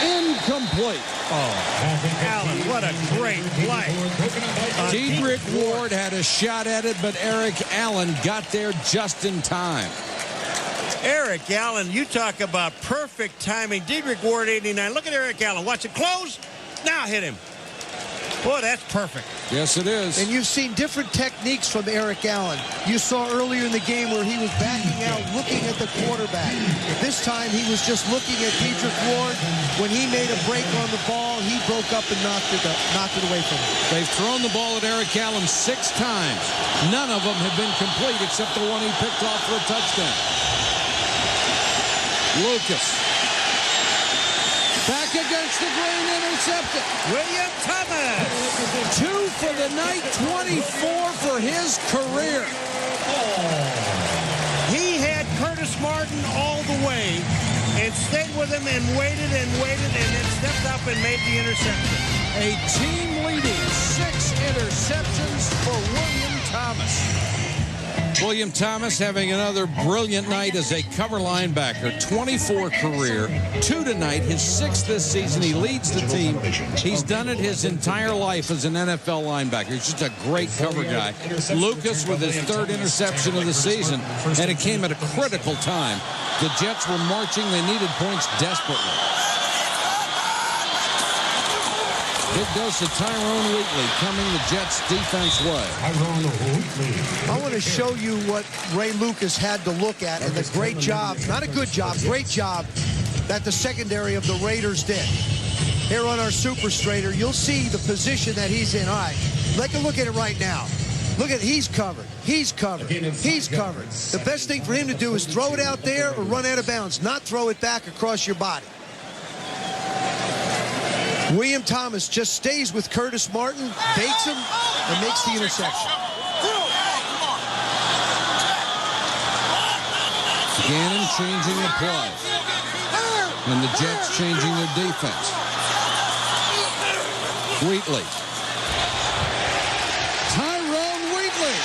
Incomplete. Oh, Allen, what a great play. Dedrick Ward had a shot at it, but Eric Allen got there just in time. Eric Allen, you talk about perfect timing. Dedrick Ward, 89. Look at Eric Allen. Watch it close. Now hit him. Boy, that's perfect. Yes, it is. And you've seen different techniques from Eric Allen. You saw earlier in the game where he was backing out, looking at the quarterback. This time he was just looking at Dedrick Ward. When he made a break on the ball, he broke up and knocked it away from him. They've thrown the ball at Eric Allen 6 times. None of them have been complete except the one he picked off for a touchdown. Lucas. Back against the grain, intercepted. William Thomas. 2 for the night, 24 for his career. He had Curtis Martin all the way and stayed with him and waited and then stepped up and made the interception. A team-leading 6 interceptions for William Thomas. William Thomas having another brilliant night as a cover linebacker. 24 career, 2 tonight, his 6th this season. He leads the team. He's done it his entire life as an NFL linebacker. He's just a great cover guy. Lucas with his 3rd interception of the season, and it came at a critical time. The Jets were marching. They needed points desperately. Big dose of Tyrone Wheatley coming the Jets' defense way. I want to show you what Ray Lucas had to look at and the great job, not a good job, great job that the secondary of the Raiders did. Here on our Super Straighter, you'll see the position that he's in. All right, take a look at it right now. Look at, he's covered. He's covered. He's covered. The best thing for him to do is throw it out there or run out of bounds, not throw it back across your body. William Thomas just stays with Curtis Martin, baits him, and makes the interception. Gannon changing the play. And the Jets changing their defense. Wheatley. Tyrone Wheatley.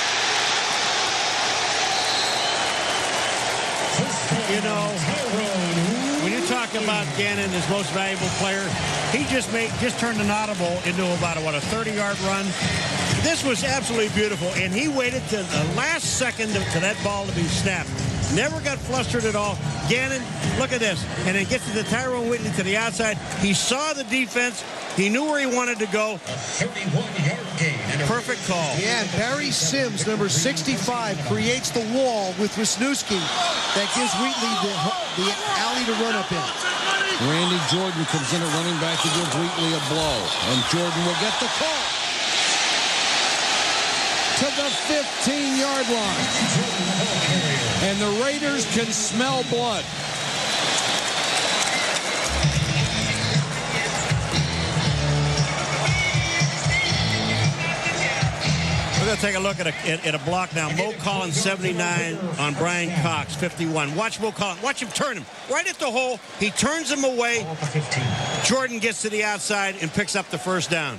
You know, when you talk about Gannon, his most valuable player, he just turned an audible into about a 30-yard run. This was absolutely beautiful, and he waited to the last second to that ball to be snapped. Never got flustered at all. Gannon, look at this, and it gets to the Tyrone Wheatley to the outside. He saw the defense. He knew where he wanted to go. 31-yard gain. Perfect call. Yeah, and Barry Sims, number 65, creates the wall with Wisniewski that gives Wheatley the alley to run up in. Randy Jordan comes in at running back to give Wheatley a blow. And Jordan will get the call to the 15-yard line. And the Raiders can smell blood. We're going to take a look at a block now. Mo Collins, 79 on Brian Cox, 51. Watch Mo Collins. Watch him turn him right at the hole. He turns him away. Jordan gets to the outside and picks up the first down.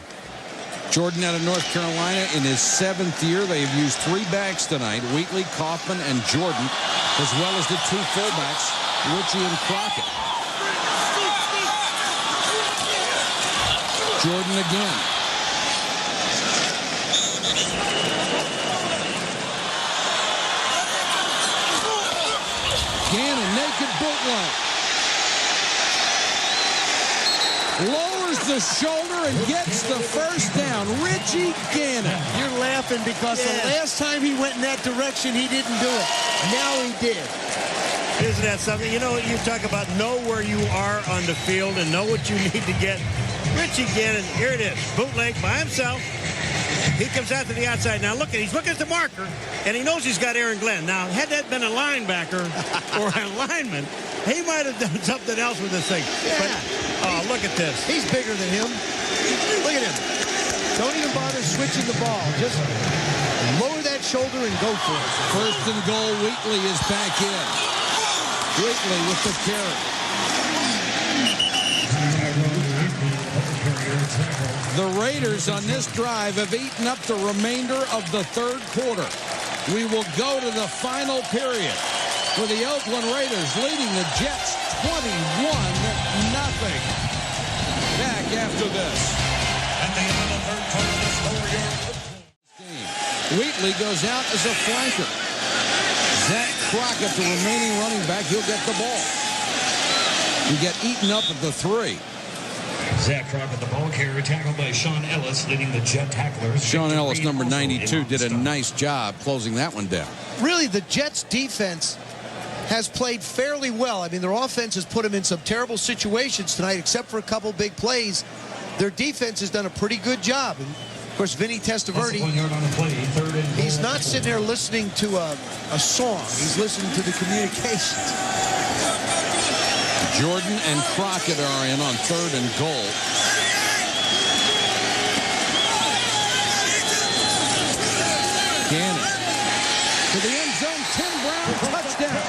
Jordan out of North Carolina in his 7th year. They have used 3 backs tonight, Wheatley, Kaufman, and Jordan, as well as the 2 fullbacks, Ritchie and Crockett. Jordan again. Gannon, naked bootleg. Lowers the shoulder and gets the first down. Ritchie Gannon. You're laughing because the last time he went in that direction, he didn't do it. Now he did. Isn't that something? You know, you talk about know where you are on the field and know what you need to get. Ritchie Gannon, here it is. Bootleg by himself. He comes out to the outside. Now, look, he's looking at the marker, and he knows he's got Aaron Glenn. Now, had that been a linebacker or a lineman, he might have done something else with this thing. Yeah. But, oh, look at this. He's bigger than him. Look at him. Don't even bother switching the ball. Just lower that shoulder and go for it. First and goal, Wheatley is back in. Wheatley with the carry. The Raiders on this drive have eaten up the remainder of the 3rd quarter. We will go to the final period with the Oakland Raiders leading the Jets 21-0. Back after this. At the end of the 3rd quarter, the score here. Wheatley goes out as a flanker. Zach Crockett, the remaining running back, he'll get the ball. He get eaten up at the 3. Zach Crockett, the ball carrier, tackled by Sean Ellis, leading the Jet tacklers. Sean Ellis, number 92, did a nice job closing that one down. Really, the Jets' defense has played fairly well. I mean, their offense has put them in some terrible situations tonight, except for a couple big plays. Their defense has done a pretty good job. And of course, Vinny Testaverde, he's not sitting there listening to a song. He's listening to the communications. Jordan and Crockett are in on 3rd and goal. Gannon to the end zone. Tim Brown, touchdown.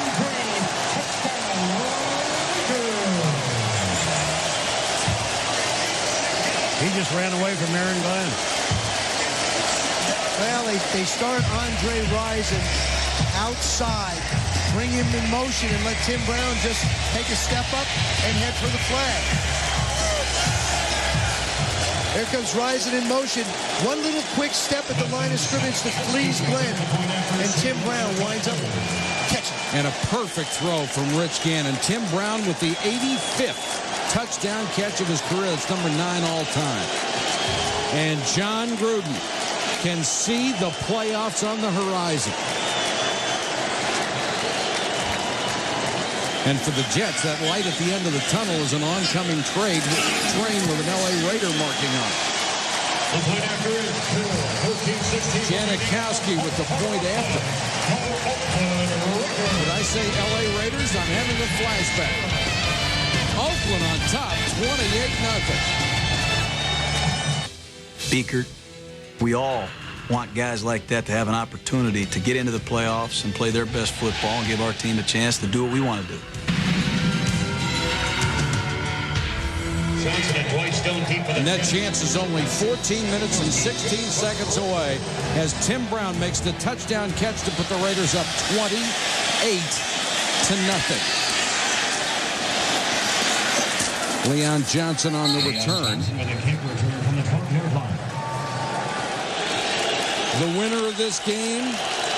He just ran away from Aaron Glenn. Well, they start Andre Rison outside, bring him in motion, and let Tim Brown just take a step up and head for the flag. There comes Rison in motion. One little quick step at the line of scrimmage that flees Glenn, and Tim Brown winds up catching. And a perfect throw from Rich Gannon. Tim Brown with the 85th touchdown catch of his career. It's number 9 all time. And John Gruden can see the playoffs on the horizon. And for the Jets, that light at the end of the tunnel is an oncoming train with an L.A. Raider marking on it. Janikowski with the point after. Did I say L.A. Raiders? I'm having a flashback. Oakland on top, 28-0. Beaker, we all want guys like that to have an opportunity to get into the playoffs and play their best football and give our team a chance to do what we want to do. And that chance is only 14 minutes and 16 seconds away as Tim Brown makes the touchdown catch to put the Raiders up 28-0. Leon Johnson on the return. The winner of this game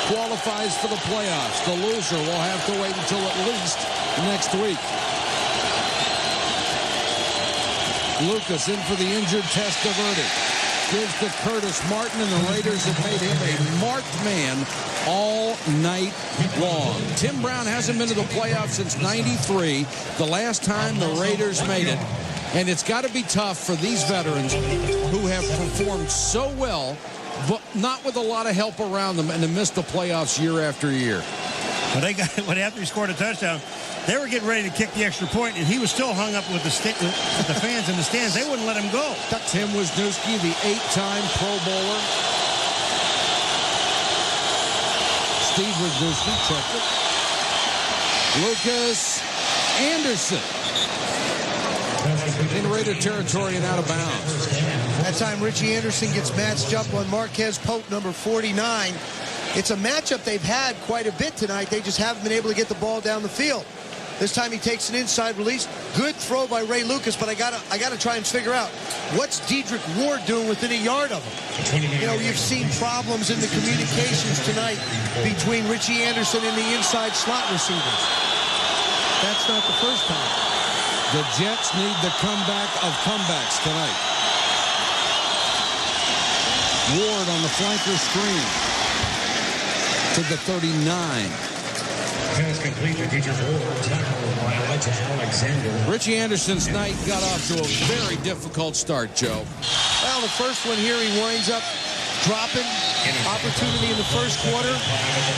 qualifies for the playoffs. The loser will have to wait until at least next week. Lucas in for the injured Testaverde. Gives to Curtis Martin, and the Raiders have made him a marked man all night long. Tim Brown hasn't been to the playoffs since '93, the last time the Raiders made it. And it's got to be tough for these veterans who have performed so well, but not with a lot of help around them, and to miss the playoffs year after year. Well, after he scored a touchdown, they were getting ready to kick the extra point, and he was still hung up with the fans in the stands. They wouldn't let him go. Tim Wisniewski, the 8-time Pro Bowler. Steve Wisniewski, checked it. Lucas Anderson in Raider territory and out of bounds. That time Richie Anderson gets matched up on Marquez Pope, number 49. It's a matchup they've had quite a bit tonight. They just haven't been able to get the ball down the field. This time he takes an inside release. Good throw by Ray Lucas, but I gotta try and figure out what's Dedrick Ward doing within a yard of him. You know, you've seen problems in the communications tonight between Richie Anderson and the inside slot receivers. That's not the first time. The Jets need the comeback of comebacks tonight. Ward on the flanker screen to the 39. Pass complete to Dedrick Ward, tackled by Alexander. Richie Anderson's night got off to a very difficult start, Joe. Well, the first one here, he winds up dropping. Opportunity in the first quarter.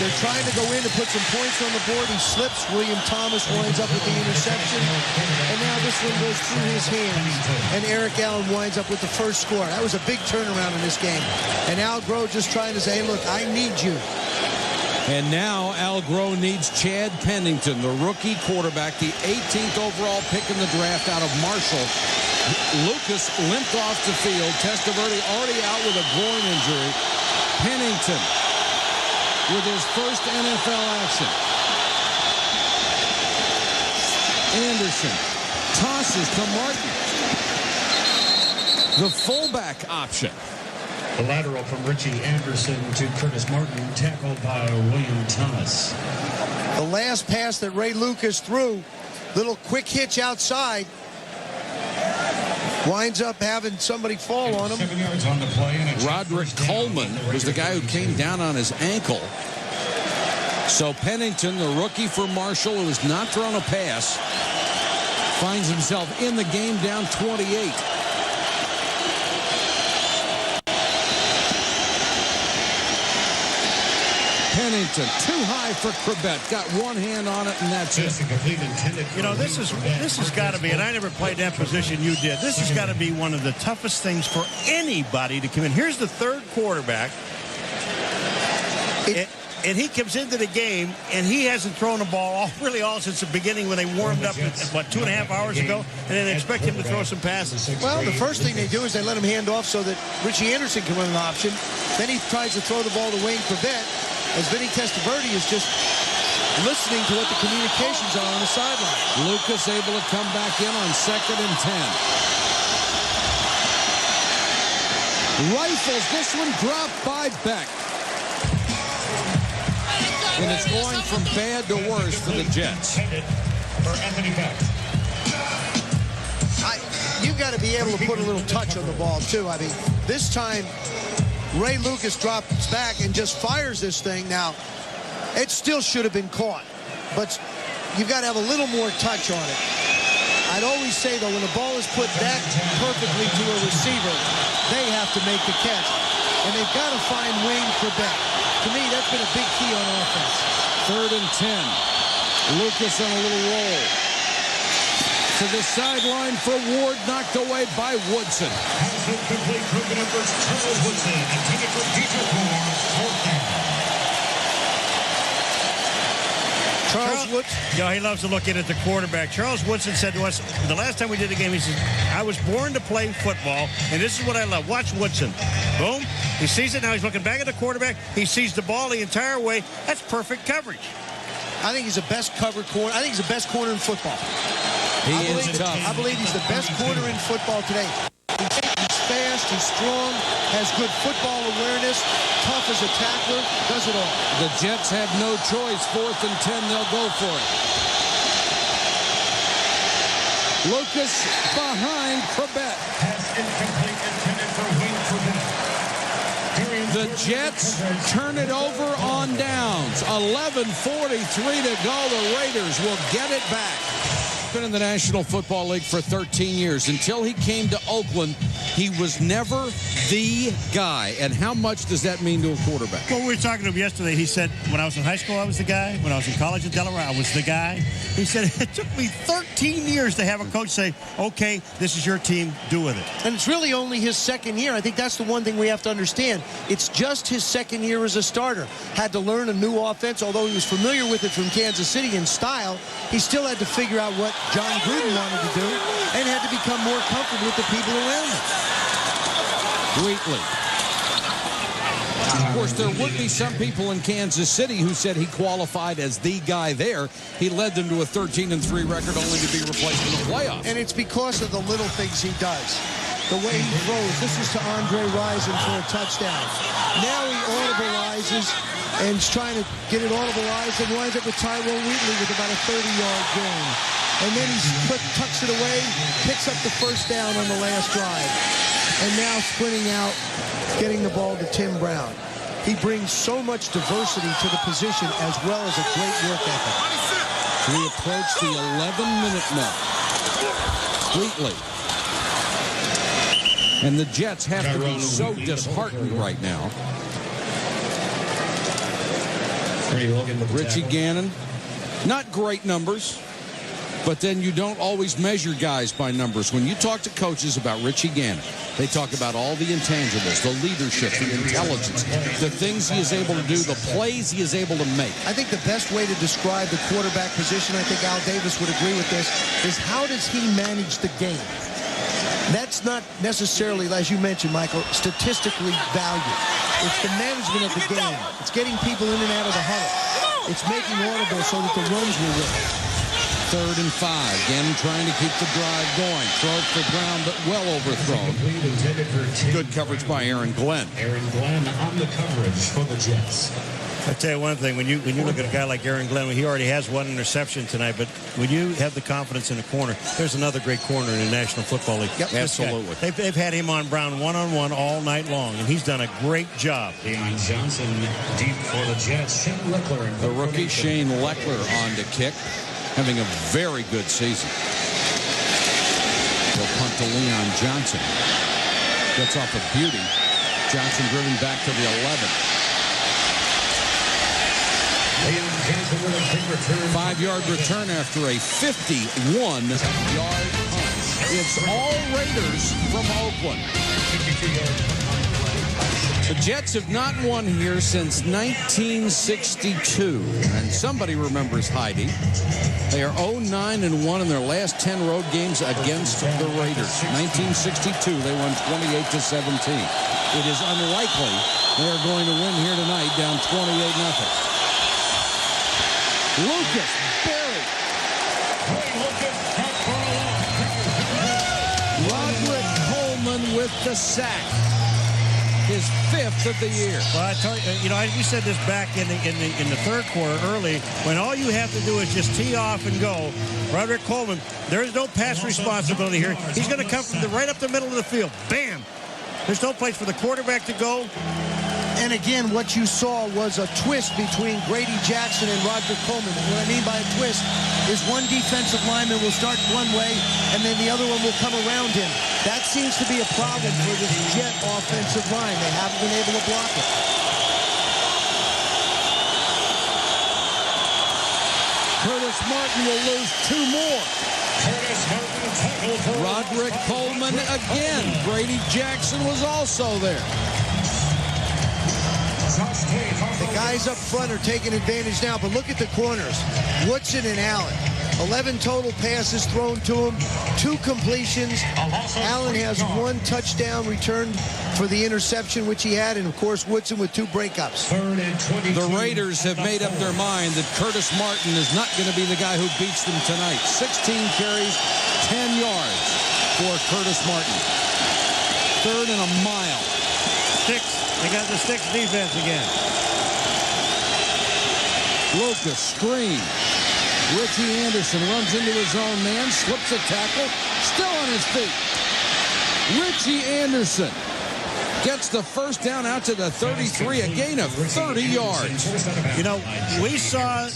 They're trying to go in to put some points on the board. He slips. William Thomas winds up with the interception. And now this one goes through his hands. And Eric Allen winds up with the first score. That was a big turnaround in this game. And Al Groh just trying to say, hey, look, I need you. And now Al Groh needs Chad Pennington, the rookie quarterback, the 18th overall pick in the draft out of Marshall. Lucas limped off the field. Testaverde already out with a groin injury. Pennington with his first NFL action. Anderson tosses to Martin. The fullback option. The lateral from Richie Anderson to Curtis Martin, tackled by William Thomas. The last pass that Ray Lucas threw, little quick hitch outside. Winds up having somebody fall on him. 7 yards on the play. And Roderick Coleman was the guy who came down on his ankle. So Pennington, the rookie for Marshall, who has not thrown a pass, finds himself in the game down 28. Pennington, too high for Corbett. Got one hand on it, and that's it. You know, this has got to be, and I never played that position you did. This has got to be one of the toughest things for anybody to come in. Here's the third quarterback. And he comes into the game, and he hasn't thrown a ball all since the beginning when they warmed up, 2.5 hours ago, and then they expect him to throw some passes. Well, the first thing they do is they let him hand off so that Richie Anderson can run an option. Then he tries to throw the ball to Wayne Corbett, as Vinny Testaverde is just listening to what the communications are on the sideline. Lucas able to come back in on 2nd and 10. Rifles this one, dropped by Beck. And it's going from bad to worse for the Jets. You've got to be able to put a little touch on the ball, too. I mean, this time, Ray Lucas drops back and just fires this thing. Now, it still should have been caught, but you've got to have a little more touch on it. I'd always say, though, when the ball is put that perfectly to a receiver, they have to make the catch. And they've got to find Wayne Corbett. To me, that's been a big key on offense. 3rd and 10. Lucas on a little roll. To the sideline for Ward, knocked away by Woodson. Complete broken numbers, Charles Woodson, intended for Dietrich Moore, 4th down. Charles Woodson, he loves to look in at the quarterback. Charles Woodson said to us, the last time we did the game, he said, I was born to play football, and this is what I love. Watch Woodson. Boom. He sees it. Now he's looking back at the quarterback. He sees the ball the entire way. That's perfect coverage. I think he's the best covered corner. I think he's the best corner in football. I believe he's the best corner in football today. He's fast, he's strong, has good football awareness, tough as a tackler, does it all. The Jets have no choice. 4th and 10, they'll go for it. Lucas behind Corbett. Pass incomplete, intended for Wayne Corbett. The Jets turn it over on downs. 11:43 to go. The Raiders will get it back. Been in the National Football League for 13 years. Until he came to Oakland, he was never the guy. And how much does that mean to a quarterback? Well, we were talking to him yesterday. He said, when I was in high school, I was the guy. When I was in college in Delaware, I was the guy. He said, it took me 13 years to have a coach say, okay, this is your team, do with it. And it's really only his 2nd year. I think that's the one thing we have to understand. It's just his 2nd year as a starter. Had to learn a new offense, although he was familiar with it from Kansas City in style. He still had to figure out what John Gruden wanted to do and had to become more comfortable with the people around him. Wheatley. Of course, there would be some people in Kansas City who said he qualified as the guy there. He led them to a 13-3 record only to be replaced in the playoffs. And it's because of the little things he does. The way he throws. This is to Andre Rison for a touchdown. Now he audibilizes and is trying to get it audibleized and winds up with Tyrone Wheatley with about a 30-yard gain. And then he tucks it away, picks up the first down on the last drive. And now sprinting out, getting the ball to Tim Brown. He brings so much diversity to the position as well as a great work ethic. We approach the 11-minute mark. Wheatley. And the Jets have to be so disheartened right now. Richie Gannon, not great numbers, but then you don't always measure guys by numbers. When you talk to coaches about Richie Gannon, they talk about all the intangibles, the leadership, the intelligence, the things he is able to do, the plays he is able to make. I think the best way to describe the quarterback position, I think Al Davis would agree with this, is how does he manage the game? That's not necessarily, as you mentioned, Michael, statistically valued. It's the management of the game. It's getting people in and out of the huddle. It's making audible so that the runs will win. 3rd and 5. Gannon trying to keep the drive going. Throw for Brown, but well overthrown. Good coverage by Aaron Glenn. Aaron Glenn on the coverage for the Jets. I tell you one thing, when you look at a guy like Aaron Glenn, he already has one interception tonight, but when you have the confidence in the corner, there's another great corner in the National Football League. Yep, absolutely. They've had him on Brown one-on-one all night long, and he's done a great job. Deion Johnson deep for the Jets. Shane Leckler. The rookie Shane Leckler on to kick, having a very good season. They'll punt to Leon Johnson. Gets off of Beauty. Johnson driven back to the 11. 5-yard return after a 51-yard punt. It's all Raiders from Oakland. The Jets have not won here since 1962. And somebody remembers Heidi. They are 0-9-1 in their last 10 road games against the Raiders. 1962, they won 28-17. It is unlikely they are going to win here tonight down 28-0. Lucas buried. Roderick Coleman with the sack. His 5th of the year. Well, I tell you, we said this back in the third quarter early, when all you have to do is just tee off and go. Roderick Coleman, there is no pass responsibility here. He's going to come from right up the middle of the field. Bam! There's no place for the quarterback to go. And again, what you saw was a twist between Grady Jackson and Roderick Coleman. What I mean by a twist is one defensive lineman will start one way, and then the other one will come around him. That seems to be a problem for this Jet offensive line. They haven't been able to block it. Curtis Martin will lose 2 more. Roderick Coleman again. Grady Jackson was also there. The guys up front are taking advantage now, but look at the corners. Woodson and Allen. 11 total passes thrown to him, 2 completions. Allen has 1 touchdown return for the interception, which he had, and of course Woodson with 2 breakups. The Raiders have made up their mind that Curtis Martin is not going to be the guy who beats them tonight. 16 carries, 10 yards for Curtis Martin. 3rd and a mile. Sticks. They got the sticks defense again. Lucas screen. Richie Anderson runs into his own man, slips a tackle, still on his feet. Richie Anderson gets the first down out to the 33, a gain of 30 yards. You know, we saw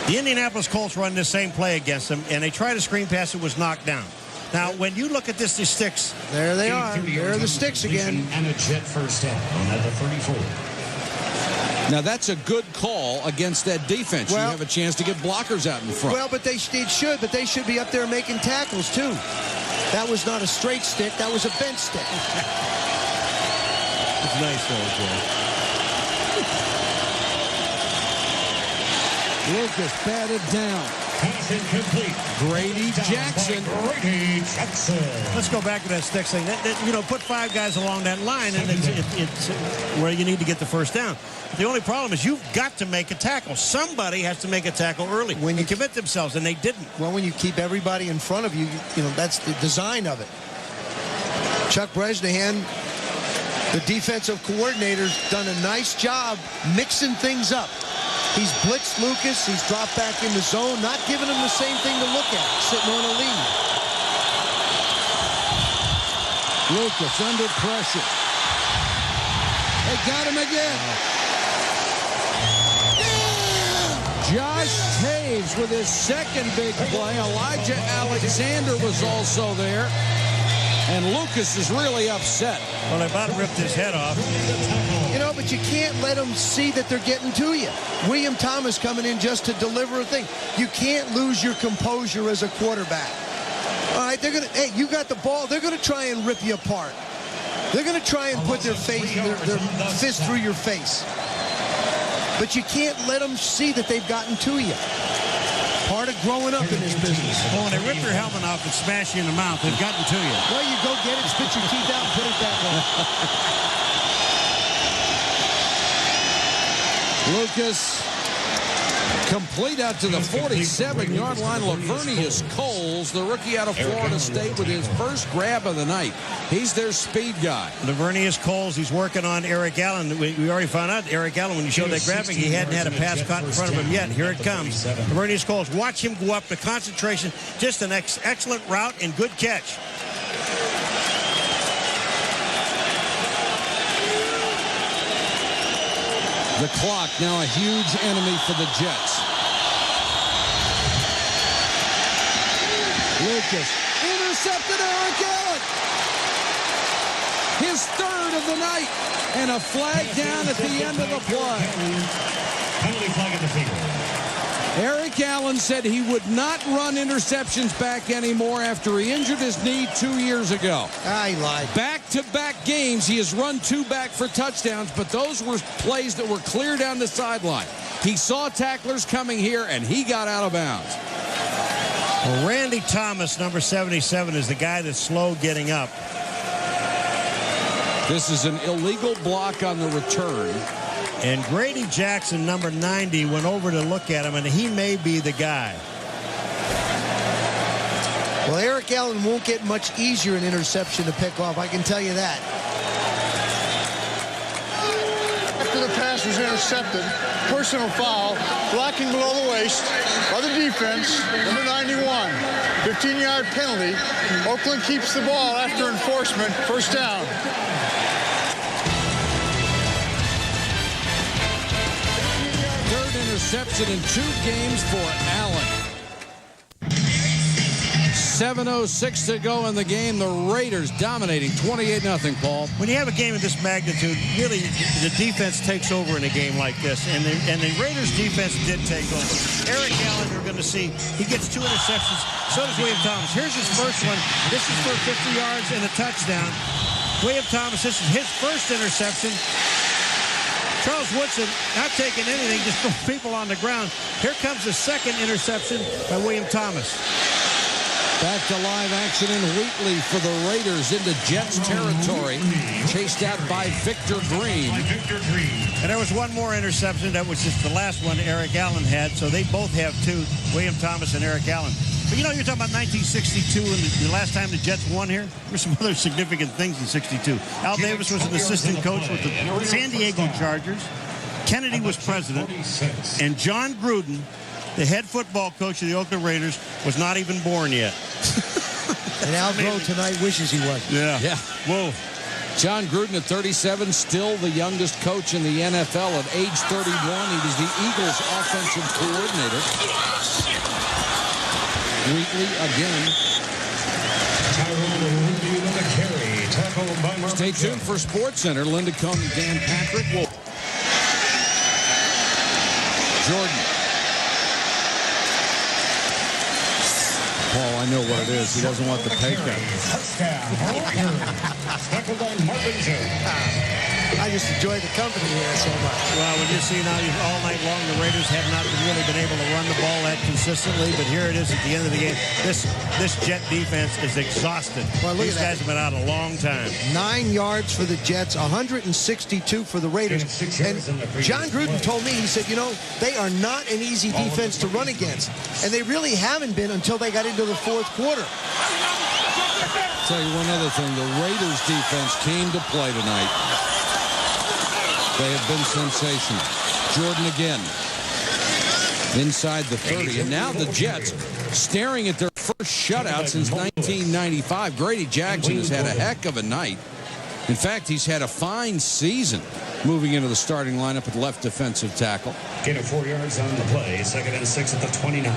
the Indianapolis Colts run the same play against them, and they tried a screen pass, it was knocked down. Now, when you look at the sticks, there they are. There are the sticks again. And a Jet first down at the 34. Now, that's a good call against that defense. You have a chance to get blockers out in front. Well, but they should be up there making tackles, too. That was not a straight stick. That was a bent stick. It's nice, though, Joe. Lucas batted down. Pass incomplete. Grady Jackson. Grady Jackson. Let's go back to that sticks thing. Put 5 guys along that line, and it's where you need to get the first down. The only problem is you've got to make a tackle. Somebody has to make a tackle early when you commit themselves, and they didn't. Well, when you keep everybody in front of you, that's the design of it. Chuck Bresnahan, the defensive coordinator's done a nice job mixing things up. He's blitzed Lucas. He's dropped back in the zone, not giving him the same thing to look at, sitting on a lead. Lucas under pressure. They got him again. Josh Taves with his second big play. Elijah Alexander was also there. And Lucas is really upset. Well, they about ripped his head off. But you can't let them see that they're getting to you. William Thomas coming in just to deliver a thing. You can't lose your composure as a quarterback. All right, you got the ball. They're going to try and rip you apart. They're going to try and put their fist through your face. But you can't let them see that they've gotten to you. Part of growing up in this business. Well, when they rip your helmet off and smash you in the mouth, they've gotten to you. Well, you go get it, spit your teeth out, and put it back on. Lucas Complete out to the 47-yard line. Lavernius Coles, the rookie out of Florida State, with his first grab of the night. He's their speed guy. Lavernius Coles, he's working on Eric Allen. We already found out Eric Allen, when you showed that graphic, he hadn't had a pass caught in front of him yet. Here it comes. Lavernius Coles, watch him go up. The concentration, just an excellent route and good catch. The clock now a huge enemy for the Jets. Lucas intercepted Eric Allen. His third of the night. And a flag down at the end of the play. Penalty flag at the field. Eric Allen said he would not run interceptions back anymore after he injured his knee 2 years ago. I lied. Back-to-back games, he has run 2 back for touchdowns, but those were plays that were clear down the sideline. He saw tacklers coming here, and he got out of bounds. Well, Randy Thomas, number 77, is the guy that's slow getting up. This is an illegal block on the return. And Grady Jackson, number 90, went over to look at him, and he may be the guy. Well, Eric Allen won't get much easier an interception to pick off, I can tell you that. After the pass was intercepted, personal foul, blocking below the waist by the defense, number 91. 15-yard penalty. Oakland keeps the ball after enforcement. First down. Interception in 2 games for Allen. 7:06 to go in the game. The Raiders dominating 28-0, Paul. When you have a game of this magnitude, really the defense takes over in a game like this. And the Raiders defense did take over. Eric Allen, you're going to see, he gets 2 interceptions. So does William Thomas. Here's his first one. This is for 50 yards and a touchdown. William Thomas, this is his first interception. Charles Woodson not taking anything, just throwing people on the ground. Here comes the second interception by William Thomas. Back to live action in Wheatley for the Raiders into Jets territory. Chased out by Victor Green. And there was one more interception. That was just the last one Eric Allen had. So they both have 2, William Thomas and Eric Allen. But, you know, you're talking about 1962 and the last time the Jets won here. There were some other significant things in 62. Al Davis was an assistant coach with the San Diego Chargers. Kennedy was president. And John Gruden, the head football coach of the Oakland Raiders, was not even born yet. And Al Groh tonight wishes he was. Yeah. Whoa. John Gruden at 37, still the youngest coach in the NFL at age 31. He was the Eagles' offensive coordinator. Wheatley again. Stay tuned for SportsCenter. Linda Cohn and Dan Patrick. Jordan. Paul, I know what it is. He doesn't want the pay cut. I just enjoy the company here so much. Well, when you see now all night long, the Raiders have not really been able to run the ball that consistently, but here it is at the end of the game. This Jet defense is exhausted. Well, these guys have been out a long time. 9 yards for the Jets, 162 for the Raiders. And John Gruden told me, he said, you know, they are not an easy defense to run against. And they really haven't been until they got into the 4th quarter. I'll tell you one other thing. The Raiders defense came to play tonight. They have been sensational. Jordan again. Inside the 30. And now the Jets staring at their first shutout since 1995. Grady Jackson has had a heck of a night. In fact, he's had a fine season moving into the starting lineup at left defensive tackle. Gain of 4 yards on the play. 2nd and 6 at the 29.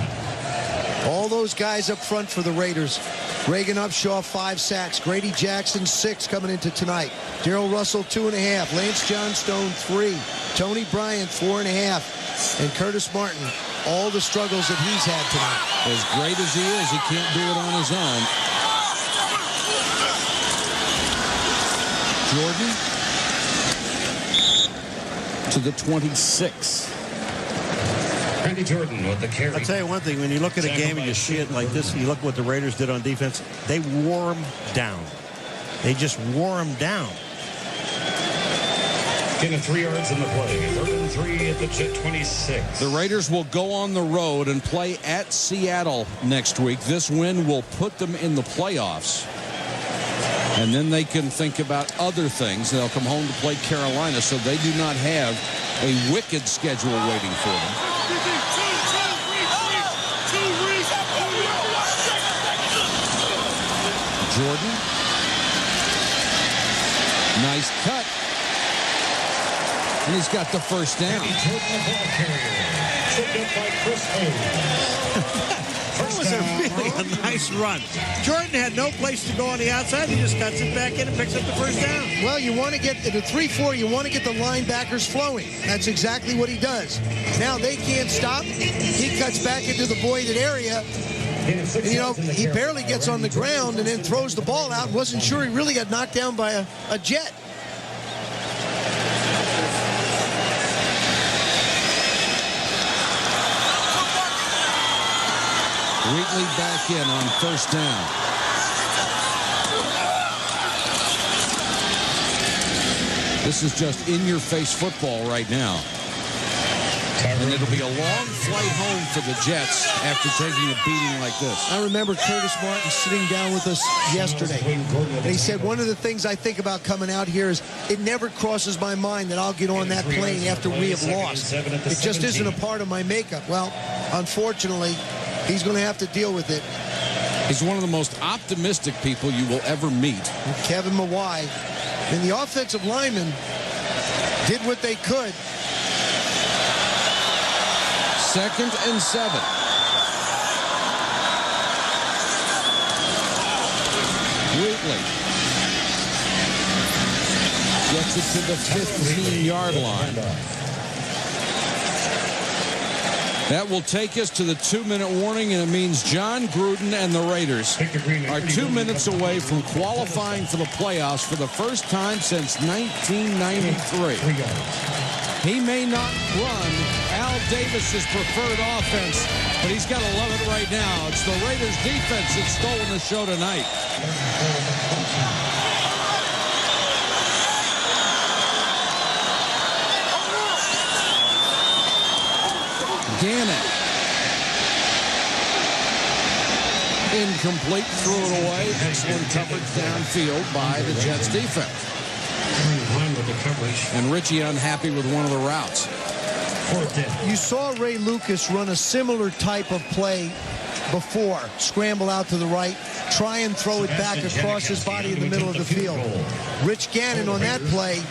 All those guys up front for the Raiders. Reagan Upshaw, 5 sacks. Grady Jackson, 6 coming into tonight. Darrell Russell, 2.5. Lance Johnstone, 3. Tony Bryant, 4.5. And Curtis Martin, all the struggles that he's had tonight. As great as he is, he can't do it on his own. Jordan to the 26. Randy Jordan with the carry. I'll tell you one thing. When you look at a game and you see it like this, you look at what the Raiders did on defense, they wore them down. They just wore them down. Gain of 3 yards in the play. 3rd and 3 at the Jet 26. The Raiders will go on the road and play at Seattle next week. This win will put them in the playoffs. And then they can think about other things. They'll come home to play Carolina, so they do not have a wicked schedule waiting for them. Jordan. Nice cut. And he's got the first down. That was really a nice run. Jordan had no place to go on the outside. He just cuts it back in and picks up the first down. Well, you want to get the 3-4, you want to get the linebackers flowing. That's exactly what he does. Now they can't stop. He cuts back into the voided area. And, you know, he barely gets on the ground and then throws the ball out. Wasn't sure he really got knocked down by a Jet. Wheatley back in on first down. This is just in-your-face football right now. And it'll be a long flight home for the Jets after taking a beating like this. I remember Curtis Martin sitting down with us yesterday. And he said, one of the things I think about coming out here is it never crosses my mind that I'll get on that plane after we have lost. It just isn't a part of my makeup. Well, unfortunately, he's going to have to deal with it. He's one of the most optimistic people you will ever meet. And Kevin Mawai and the offensive linemen did what they could. 2nd and 7. Wheatley gets it to the 15-yard line. That will take us to the 2-minute warning, and it means John Gruden and the Raiders are 2 minutes away from qualifying for the playoffs for the first time since 1993. He may not run Al Davis's preferred offense, but he's got to love it right now. It's the Raiders defense that's stolen the show tonight. Gannon. Incomplete, threw it away. Excellent coverage downfield by the Jets defense. And Richie unhappy with one of the routes. You saw Ray Lucas run a similar type of play before. Scramble out to the right, try and throw it back across his body in the middle of the field. Rich Gannon on that play,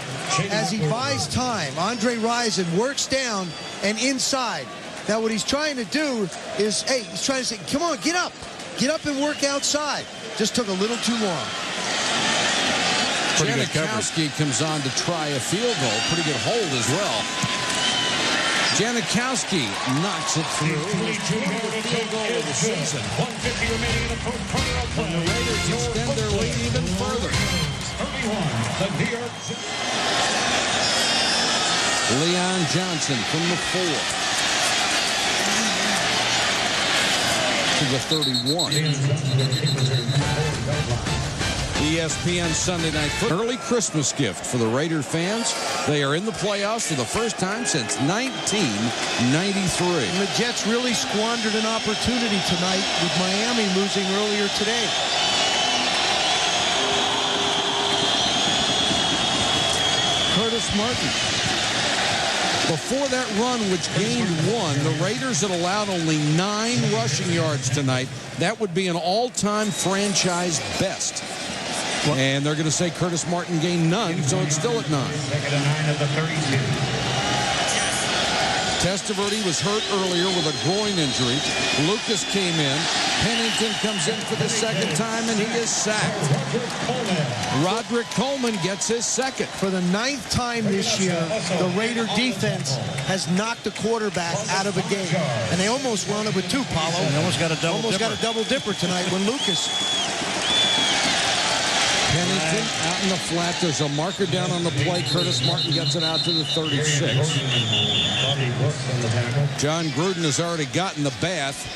as he buys time, Andre Rison works down and inside. Now what he's trying to do is, hey, he's trying to say, come on, get up. Get up and work outside. Just took a little too long. Janikowski comes on to try a field goal. Pretty good hold as well. Janikowski knocks it through. Field goal of the season. 150 remaining in the fourth quarter. And the Raiders extend their lead even further. 31, the New York. Leon Johnson from the 4 to the 31. ESPN Sunday Night Football. Early Christmas gift for the Raider fans. They are in the playoffs for the first time since 1993. And the Jets really squandered an opportunity tonight with Miami losing earlier today. Curtis Martin. Before that run, which gained 1, the Raiders had allowed only 9 rushing yards tonight. That would be an all-time franchise best. And they're going to say Curtis Martin gained none, so it's still at 9. 2nd and 9 at the 32. Testaverde was hurt earlier with a groin injury. Lucas came in. Pennington comes in for the second time, and he is sacked. Roderick Coleman gets his second. For the 9th time this year, the Raider defense has knocked a quarterback out of a game. And they almost wound up with 2, Paulo. They almost got a double dipper tonight when Lucas. Pennington Pennington out in the flat. There's a marker down on the play. Curtis Martin gets it out to the 36. John Gruden has already gotten the bath.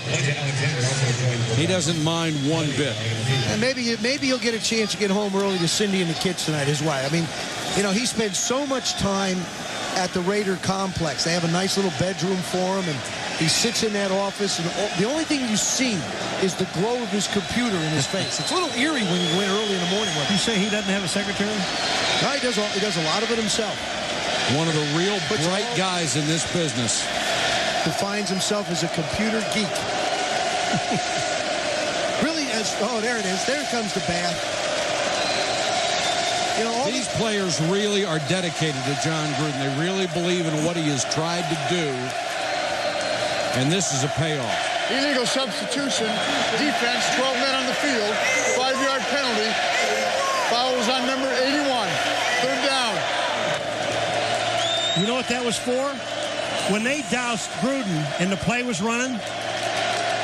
He doesn't mind one bit. And maybe he'll get a chance to get home early to Cindy and the kids tonight, his wife. I mean, you know, he spends so much time at the Raider complex. They have a nice little bedroom for him, and he sits in that office, and the only thing you see is the glow of his computer in his face. It's a little eerie when you go in early in the morning with him. You say he doesn't have a secretary? No, he does a lot of it himself. One of the real bright guys in this business. Defines himself as a computer geek. Really, there it is. There comes the bath. You know, these players really are dedicated to John Gruden. They really believe in what he has tried to do. And this is a payoff. Illegal substitution. Defense, 12 men on the field. 5-yard penalty. Foul was on number 81. Third down. You know what that was for? When they doused Gruden and the play was running,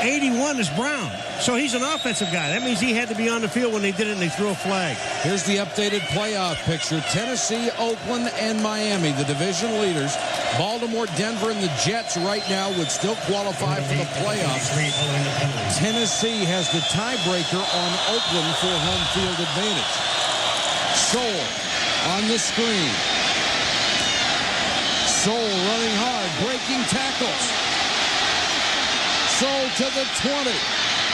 81 is Brown. So he's an offensive guy. That means he had to be on the field when they did it and they threw a flag. Here's the updated playoff picture. Tennessee, Oakland, and Miami, the division leaders. Baltimore, Denver, and the Jets right now would still qualify for the playoffs. Tennessee has the tiebreaker on Oakland for home field advantage. Soule on the screen. Soule running hard, breaking tackles. Soule to the 20.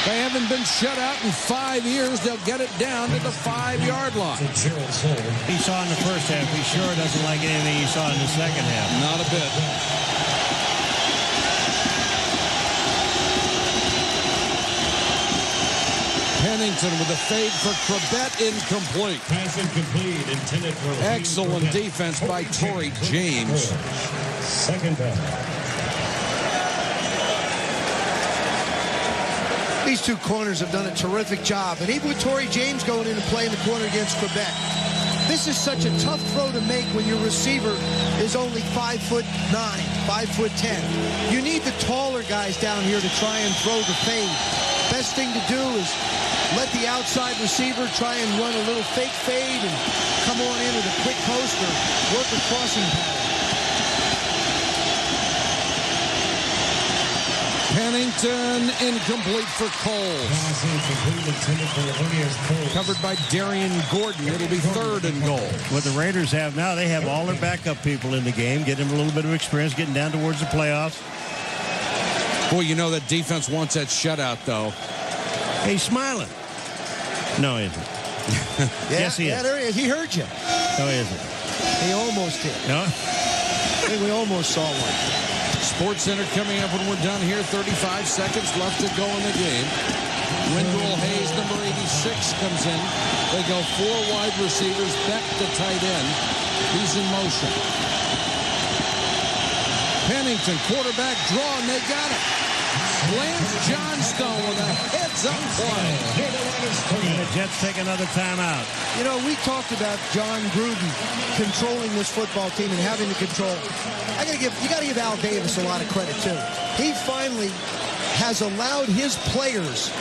They haven't been shut out in 5 years. They'll get it down to the 5-yard line. He saw in the first half. He sure doesn't like anything he saw in the second half. Not a bit. Pennington with a fade for Corbett, incomplete. Pass incomplete, intended for excellent defense by Torrey James. Second down. These two corners have done a terrific job. And even with Torrey James going in and playing the corner against Quebec, this is such a tough throw to make when your receiver is only 5'9", 5'10". You need the taller guys down here to try and throw the fade. Best thing to do is let the outside receiver try and run a little fake fade and come on in with a quick post or work a crossing pattern. Pennington incomplete for Coles. Covered by Darian Gordon. It'll be 3rd and goal. What the Raiders have now, they have all their backup people in the game, getting them a little bit of experience, getting down towards the playoffs. Boy, you know that defense wants that shutout, though. He's smiling. No, he isn't. Yes, he is. Yeah, there he is. He heard you. No, he isn't. He almost did. No? I think we almost saw one. Sports Center coming up when we're done here. 35 seconds left to go in the game. Wendell Hayes, number 86, comes in. They go 4 wide receivers. Beck, the tight end. He's in motion. Pennington, quarterback draw, and they got it. Lance Johnstone with a heads-up play. And the Jets take another timeout. You know, we talked about John Gruden controlling this football team and having the control. You got to give Al Davis a lot of credit too. He finally has allowed his players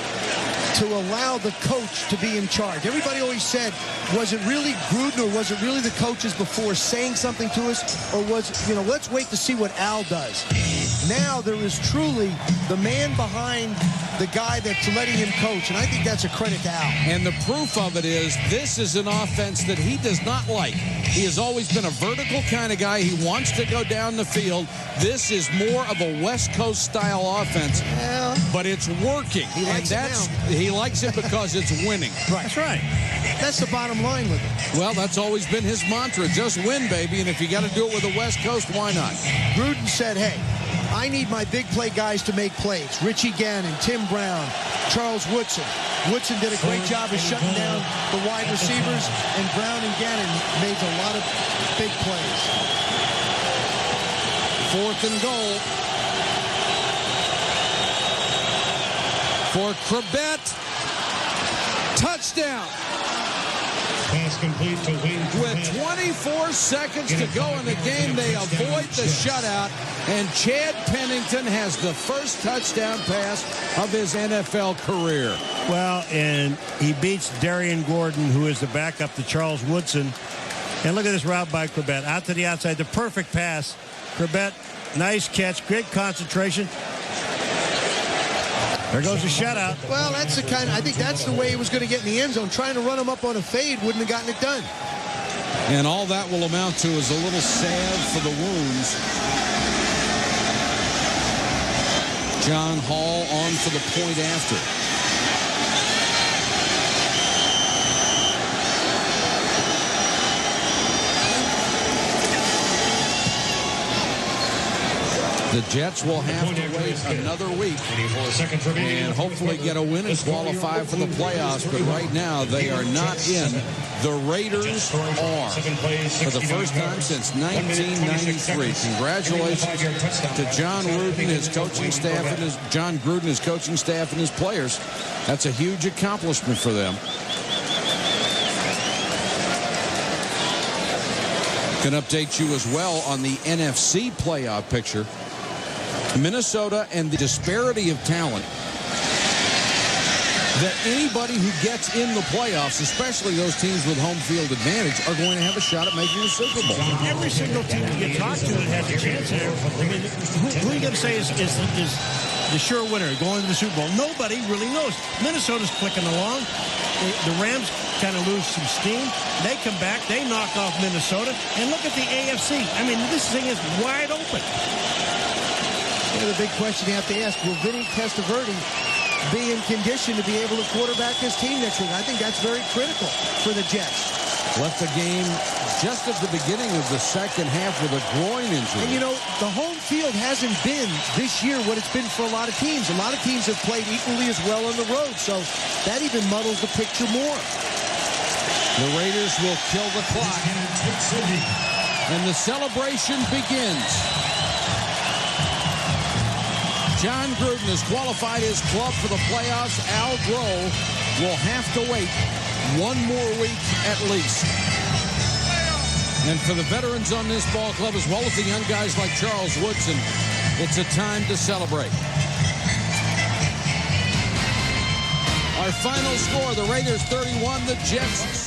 to allow the coach to be in charge. Everybody always said, was it really Gruden or was it really the coaches before saying something to us? Or was, let's wait to see what Al does. Now there is truly the man behind the guy that's letting him coach, and I think that's a credit to Al. And the proof of it is this is an offense that he does not like. He has always been a vertical kind of guy. He wants to go down the field. This is more of a West Coast style offense, but it's working. He likes He likes it because it's winning. Right. That's right. That's the bottom line with him. Well, that's always been his mantra. Just win, baby. And if you got to do it with the West Coast, why not? Gruden said, hey, I need my big play guys to make plays. Richie Gannon, Tim Brown, Charles Woodson. Woodson did a great job of shutting down the wide receivers, and Brown and Gannon made a lot of big plays. 4th and goal for Corbett. Touchdown. Pass complete to Wayne Corbett. With 24 seconds to go in the game, they avoid the shutout. And Chad Pennington has the first touchdown pass of his NFL career. Well, and he beats Darian Gordon, who is the backup to Charles Woodson. And look at this route by Corbett. Out to the outside, the perfect pass. Corbett, nice catch, great concentration. There goes the shutout. Well, that's the kind. I think that's the way he was going to get in the end zone. Trying to run him up on a fade wouldn't have gotten it done. And all that will amount to is a little salve for the wounds. John Hall on for the point after. The Jets will have to wait another week and hopefully get a win and qualify for the playoffs. But right now, they are not in. The Raiders are for the first time since 1993. Congratulations to John Gruden, his coaching staff, and his players. That's a huge accomplishment for them. Can update you as well on the NFC playoff picture. Minnesota and the disparity of talent that anybody who gets in the playoffs, especially those teams with home field advantage, are going to have a shot at making the Super Bowl. Every single team you talk to that has a chance there, I mean, who are you going to say is the sure winner going to the Super Bowl? Nobody really knows. Minnesota's clicking along. The Rams kind of lose some steam. They come back. They knock off Minnesota. And look at the AFC. I mean, this thing is wide open. The big question you have to ask, will Vinny Testaverde be in condition to be able to quarterback his team next week? I think that's very critical for the Jets. Left the game just at the beginning of the second half with a groin injury. And, you know, the home field hasn't been this year what it's been for a lot of teams. A lot of teams have played equally as well on the road, so that even muddles the picture more. The Raiders will kill the clock. And the celebration begins. John Gruden has qualified his club for the playoffs. Al Groh will have to wait one more week at least. And for the veterans on this ball club, as well as the young guys like Charles Woodson, it's a time to celebrate. Our final score, the Raiders 31, the Jets